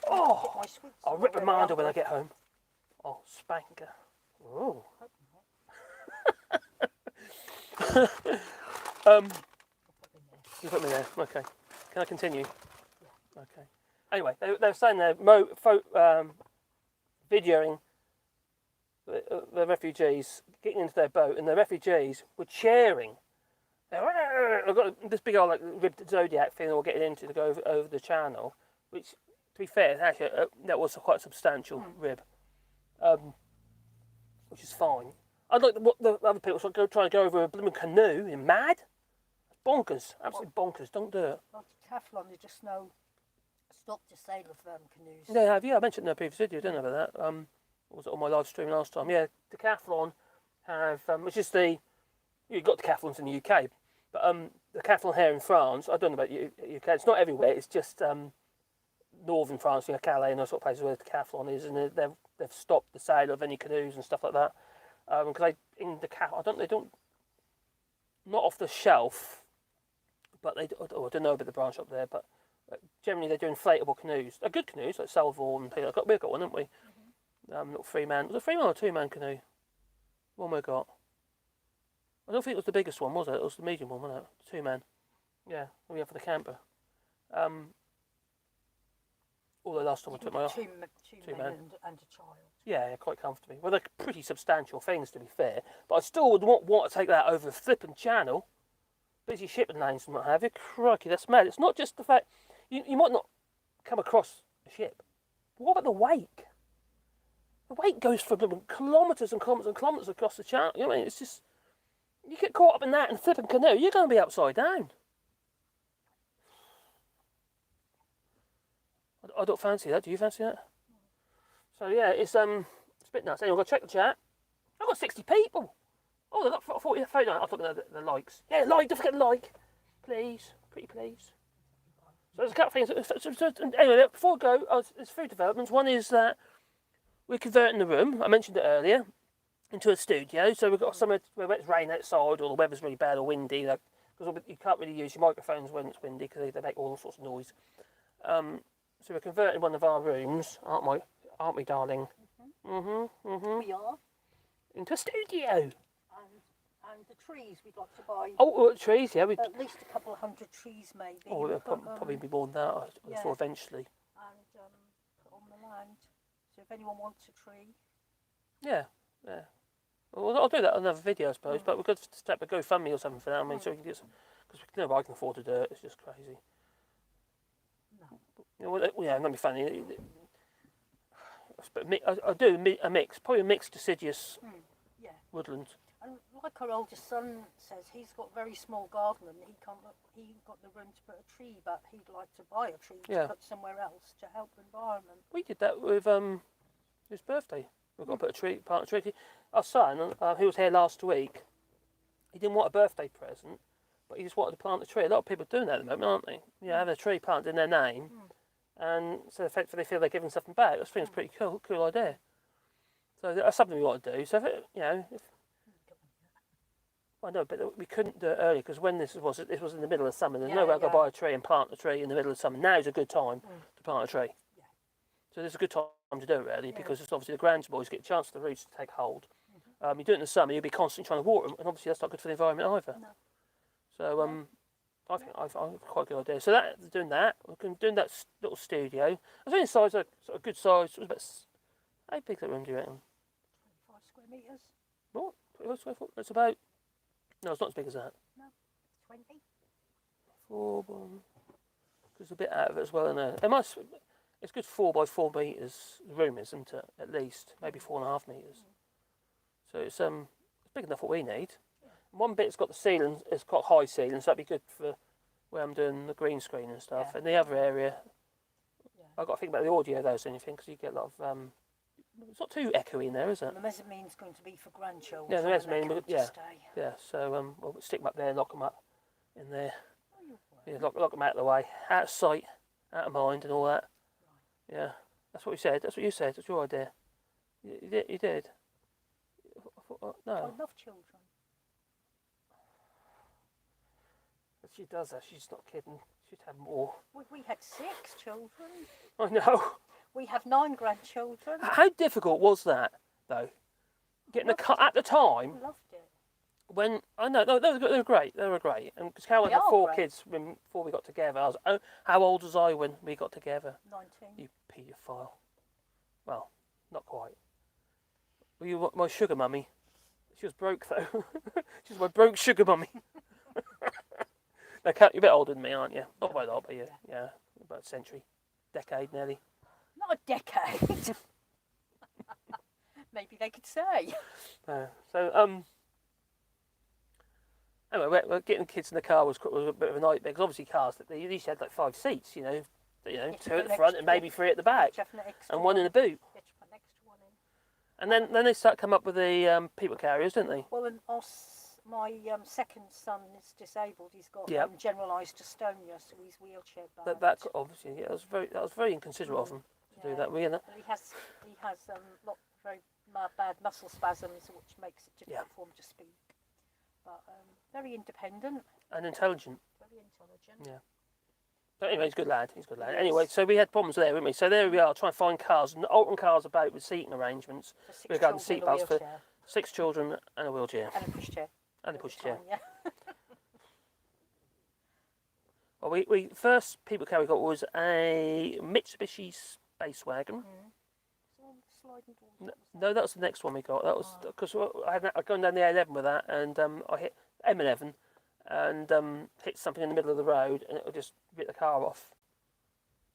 I'll get my sweets. I'll reprimand her when I get home. Oh, spank her. Oh. You put me there. Okay. Can I continue? Yeah. Okay. Anyway, they were saying they're videoing the refugees getting into their boat, and the refugees were cheering. I've got this big old ribbed Zodiac thing all getting into to go over the channel, which, to be fair, actually that was quite a substantial rib, which is fine. I'd like what the other people trying to go over a blooming canoe. You're mad? Bonkers, absolutely bonkers. Don't do it. Like Decathlon, they just stop the sale of canoes. Yeah, have you? I mentioned in a previous video, didn't I, about that? Was it on my live stream last time? Yeah, Decathlon have, which is you've got Decathlons in the UK, but the Decathlon here in France, I don't know about UK, it's not everywhere, it's just northern France, Calais and those sort of places where the Decathlon is, and they've stopped the sale of any canoes and stuff like that. Because they don't, not off the shelf, but I don't know about the branch up there, but generally they do inflatable canoes. They're good canoes, like Salvor and Peter. We've got one, haven't we? Little 3-man. Was it a 3-man or 2-man canoe? One we got. I don't think it was the biggest one, was it? It was the medium one, wasn't it? 2-man. Yeah, we have for the camper. Although last time I took my two men and a child. Yeah, quite comfortably. Well, they're pretty substantial things, to be fair. But I still would want to take that over a flipping channel. Busy shipping lanes and what have you. Crikey, that's mad. It's not just the fact... You might not come across a ship. But what about the wake? The wake goes for kilometres and kilometres and kilometres across the channel. You know what I mean? It's just... You get caught up in that and flipping canoe, you're going to be upside down. I don't fancy that. Do you fancy that? So yeah, it's a bit nuts. Anyway, I've got to check the chat. I've got 60 people. Oh, they've got 40. I thought the likes. Yeah, like. Don't forget to like, please. Pretty please. So there's a couple of things. Anyway, before I go, there's 3 developments. One is that we're converting the room. I mentioned it earlier into a studio. So we've got somewhere where it's rain outside, or the weather's really bad or windy. Because you can't really use your microphones when it's windy because they make all sorts of noise. So we're converting one of our rooms, aren't we, darling? We are. Into a studio. And the trees we'd like to buy. Oh, trees, yeah. At least a couple of 100 trees, maybe. Oh, there'll probably be more than that, for eventually. And put on the land. So if anyone wants a tree. Yeah. Well, I'll do that on another video, I suppose. But we've got to step a GoFundMe or something for that. I mean, so we can get some, because nobody can afford to do it. It's just crazy. Yeah, that'd be funny. I do a mix, probably a mixed deciduous woodland. And like our oldest son says, he's got a very small garden and he got the room to put a tree, but he'd like to buy a tree to put somewhere else to help the environment. We did that with his birthday. We've got to put a plant a tree. Our son, who was here last week, he didn't want a birthday present, but he just wanted to plant a tree. A lot of people are doing that at the moment, aren't they? Yeah, having a tree planted in their name. And so effectively they feel they're giving something back. I think it's a pretty cool idea. So that's something we want to do. So if I know, but we couldn't do it earlier because when this was in the middle of summer. There's Yeah, no way I could yeah. buy a tree and plant a tree in the middle of summer. Now's a good time to plant a tree. Yeah. So this is a good time to do it really Yeah. because it's obviously the grounds boys get a chance for the roots to take hold. You do it in the summer, you'll be constantly trying to water them, and obviously that's not good for the environment either. No. So I think I've quite a good idea. So doing that, we're doing that little studio. I was only size a sort of good size. It was about how big that room do you reckon? 25 square metres. What? 25 square foot? That's about. No, it's not as big as that. No, 20. 4 by. There's a bit out of it as well in there. It's good 4 by 4 metres. The room is, isn't it? At least maybe 4.5 metres. So it's big enough what we need. One bit's got the ceiling, it's got high ceiling, so that'd be good for where I'm doing the green screen and stuff. And the other area, I've got to think about the audio though, so anything, because you get a lot of. It's not too echoey in there, is it? The mezzanine's going to be for grandchildren. Yeah, the mezzanine, yeah. Yeah, so we'll stick them up there, lock them up in there. Yeah, lock them out of the way, out of sight, out of mind, and all that. Right. Yeah, that's what we said. That's what you said. That's your idea. You did. No. I love children. But she does that. She's not kidding. She'd have more. We had 6 children. I know. We have 9 grandchildren. How difficult was that, though? Getting the car at the time. I loved it. When I know, no, they were great. They were great. And because Carol had 4 great. kids before we got together. How old was I when we got together? 19. You paedophile. Well, not quite. Were you my sugar mummy? She was broke though. She was my broke sugar mummy. Now, you're a bit older than me, aren't you? Not by a lot, but yeah, about a century, decade nearly. Not a decade. Maybe they could say. Anyway, we're getting the kids in the car was a bit of a nightmare because obviously cars they usually had like 5 seats, 2 at the front and maybe 3 at the back, and 1 in the boot. And then they start come up with the people carriers, didn't they? Well, and my second son is disabled. He's got generalised dystonia, so he's wheelchair bound. That obviously that was very inconsiderate of them to do that. Well, he has very bad muscle spasms, which makes it difficult for him to speak. But very independent and intelligent. Very intelligent. Yeah. But anyway, he's a good lad. Yes. Anyway, so we had problems there, didn't we? So there we are, trying to find cars and altering cars about with seating arrangements regarding seat belts for 6 children and a wheelchair. And a pushchair. And a pushchair. Yeah. Well, we first people carry got was a Mitsubishi Space Wagon. No, that was the next one we got. That was because I'd gone down the A11 with that, and I hit M11 and hit something in the middle of the road, and it just ripped the car off.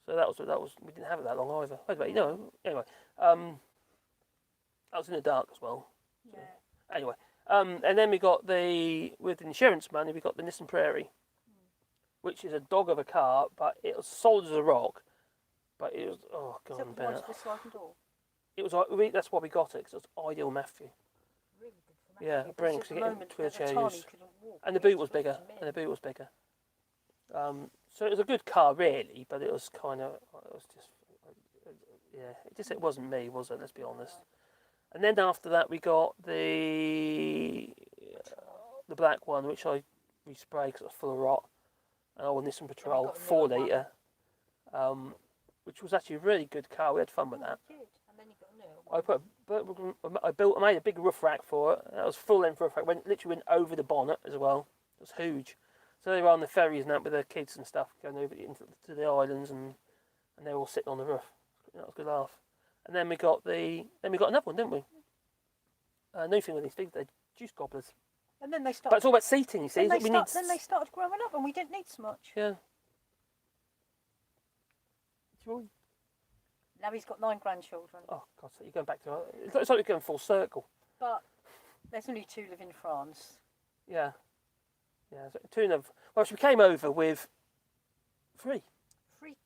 So that was we didn't have it that long either. Anyway, that was in the dark as well. So, yeah. Anyway, and then we got with insurance money, we got the Nissan Prairie, which is a dog of a car, but it was solid as a rock. But it was Is that the one with the sliding door? It was that's why we got it because it was ideal math for you. Really good for Matthew. Yeah, brilliant because you get wheelchair use. And the boot was bigger. So it was a good car really, but it was it wasn't me, was it? Let's be honest. And then after that we got the black one, which I resprayed because it was full of rot. And our Nissan Patrol 4 litre, which was actually a really good car. We had fun with that. I made a big roof rack for it. That was full length roof rack. Literally went over the bonnet as well. It was huge. So they were on the ferries and that with their kids and stuff, going over to the islands, and they were all sitting on the roof. That was a good laugh. And then we got another one, didn't we? New thing with these things, they're juice gobblers. And then they started. But it's all about seating, you see. Then they started growing up, and we didn't need so much. Yeah. Now he's got 9 grandchildren. Oh God, so you're going back to it's like you're going full circle. But there's only 2 live in France. Yeah. So 2 of she came over with 3. 3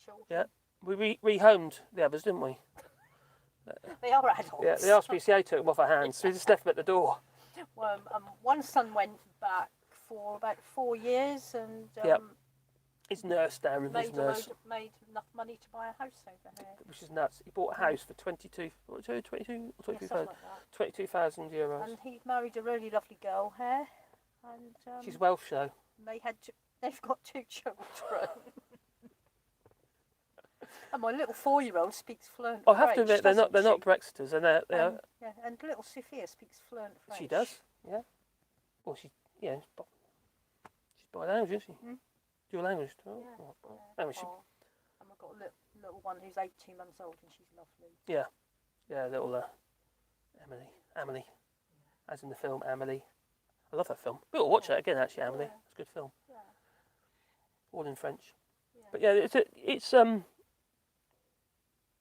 children. Yeah. We rehomed the others, didn't we? They are adults. Yeah, the RSPCA took them off our hands, so we just left them at the door. Well, one son went back for about 4 years, and His nurse down with his nurse. Made enough money to buy a house over here. Which is nuts. He bought a house for 22,000 euros. And he married a really lovely girl here. And she's Welsh though. They've got 2 children. And my little 4-year-old speaks fluent French. I have to admit, they're not Brexiters, and they are. Yeah, and little Sophia speaks fluent French. She does, yeah. Well, she's by language, isn't she? Dual language. Oh, Yeah. oh. Yeah. Anyway, And I've got a little one who's 18 months old, and she's lovely. yeah, little Amelie, as in the film Amelie. I love that film. We'll watch that again, actually. Amelie, it's a good film. Yeah. All in French. Yeah. But yeah, it's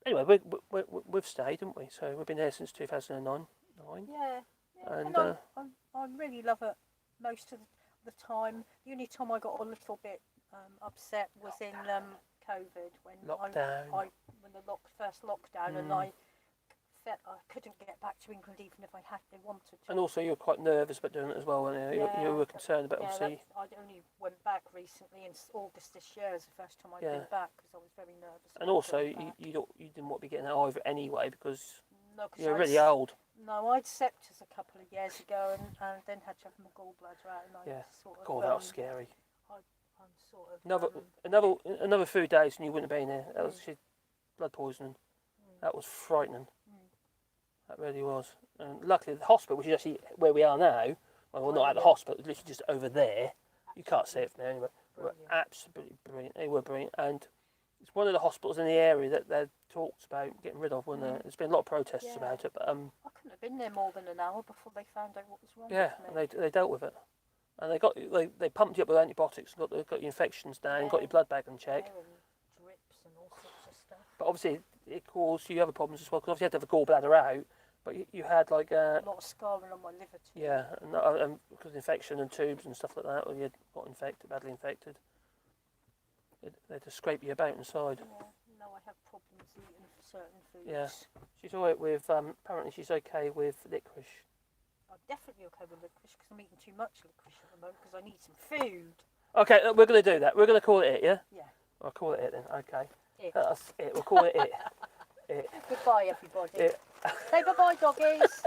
Anyway, we've stayed, haven't we? So we've been here since 2009. Yeah. And I really love it most of the time. The only time I got a little bit upset was in COVID when lockdown. When the first lockdown, and I felt I couldn't get back to England even if I wanted to. And also, you were quite nervous about doing it as well, weren't you? You were concerned about obviously. I only went back recently in August this year. Is the first time I've been back because I was very nervous. And also, you didn't want to be getting that over anyway because you're really old. No, I'd sepsis a couple of years ago and then had to have my gallbladder out, and I sort of. God, that was scary. I'm sort of. Another few days and you wouldn't have been here. That was blood poisoning. That was frightening. That really was. And luckily, the hospital, which is actually where we are now, well, not at the hospital, it's literally just over there. You can't see it from there anyway. Were absolutely brilliant. They were brilliant. And it's one of the hospitals in the area that they talked about getting rid of, wasn't there? There's been a lot of protests about it. But I couldn't have been there more than an hour before they found out what was wrong with me. and they dealt with it. And they pumped you up with antibiotics and got your infections down, got your blood back in check. And drips and all sorts of stuff. But obviously, it caused you other problems as well, because obviously you had to have a gallbladder out, but you had like a lot of scarring on my liver too. Yeah, and because of infection and tubes and stuff like that, or you got badly infected. They had to scrape you about inside. Yeah, no, I have problems eating certain foods. Yeah, she's alright with, apparently she's okay with licorice. I'm definitely okay with licorice because I'm eating too much licorice at the moment because I need some food. Okay, we're going to do that. We're going to call it it, yeah? Yeah. I'll call it it then, okay. That's it, we'll call it it. It. Goodbye, everybody. It. Say bye-bye, doggies.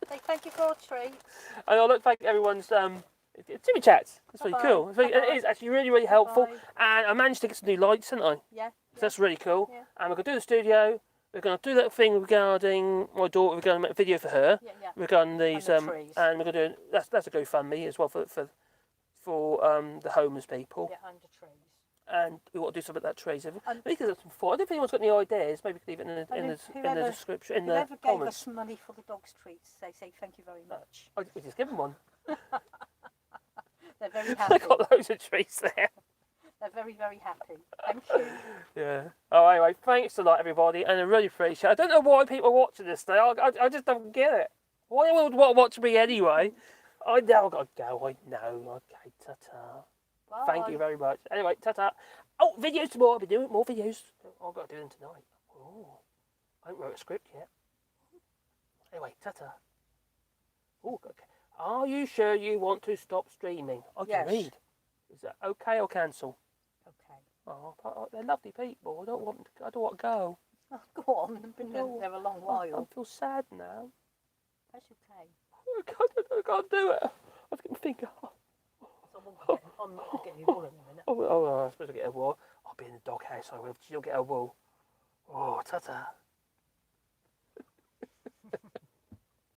Say thank you for our treats. And I'd like to thank everyone's Timmy chats. That's really cool. It is actually really, really helpful. And I managed to get some new lights, didn't I? Yeah. So that's really cool. Yeah. And we're going to do the studio. We're going to do that thing regarding my daughter. We're going to make a video for her regarding these. And we're going to do that's a GoFundMe as well for the homeless people. Yeah, and the trees. And we want to do something about that trees. Maybe there's some thought. I don't think anyone's got any ideas. Maybe we could leave it in the description, in the comments. Whoever gave us money for the dog's treats, they say thank you very much. We just give them one. They're very happy. They've got loads of trees there. They're very, very happy. Thank you. Yeah. Oh, anyway, thanks a lot, everybody, and I really appreciate it. I don't know why people are watching this today. I just don't get it. Why would you watch me anyway? I know I've got to go. I know. Okay, ta-ta. Bye. Thank you very much. Anyway, ta-ta. Oh, videos tomorrow. I'll be doing more videos. I've got to do them tonight. Oh, I haven't wrote a script yet. Anyway, ta-ta. Oh, okay. Are you sure you want to stop streaming? I can read. Is that okay or cancel? Okay. Oh, they're lovely people. I don't want to go. Oh, go on. I've been there a long while. I feel sad now. That's okay. I can't do it. I've got my finger. I'm not getting you wool in a minute. Oh, I'm supposed to get a wool. I'll be in the doghouse. I will. She'll get a wool. Oh, ta-ta.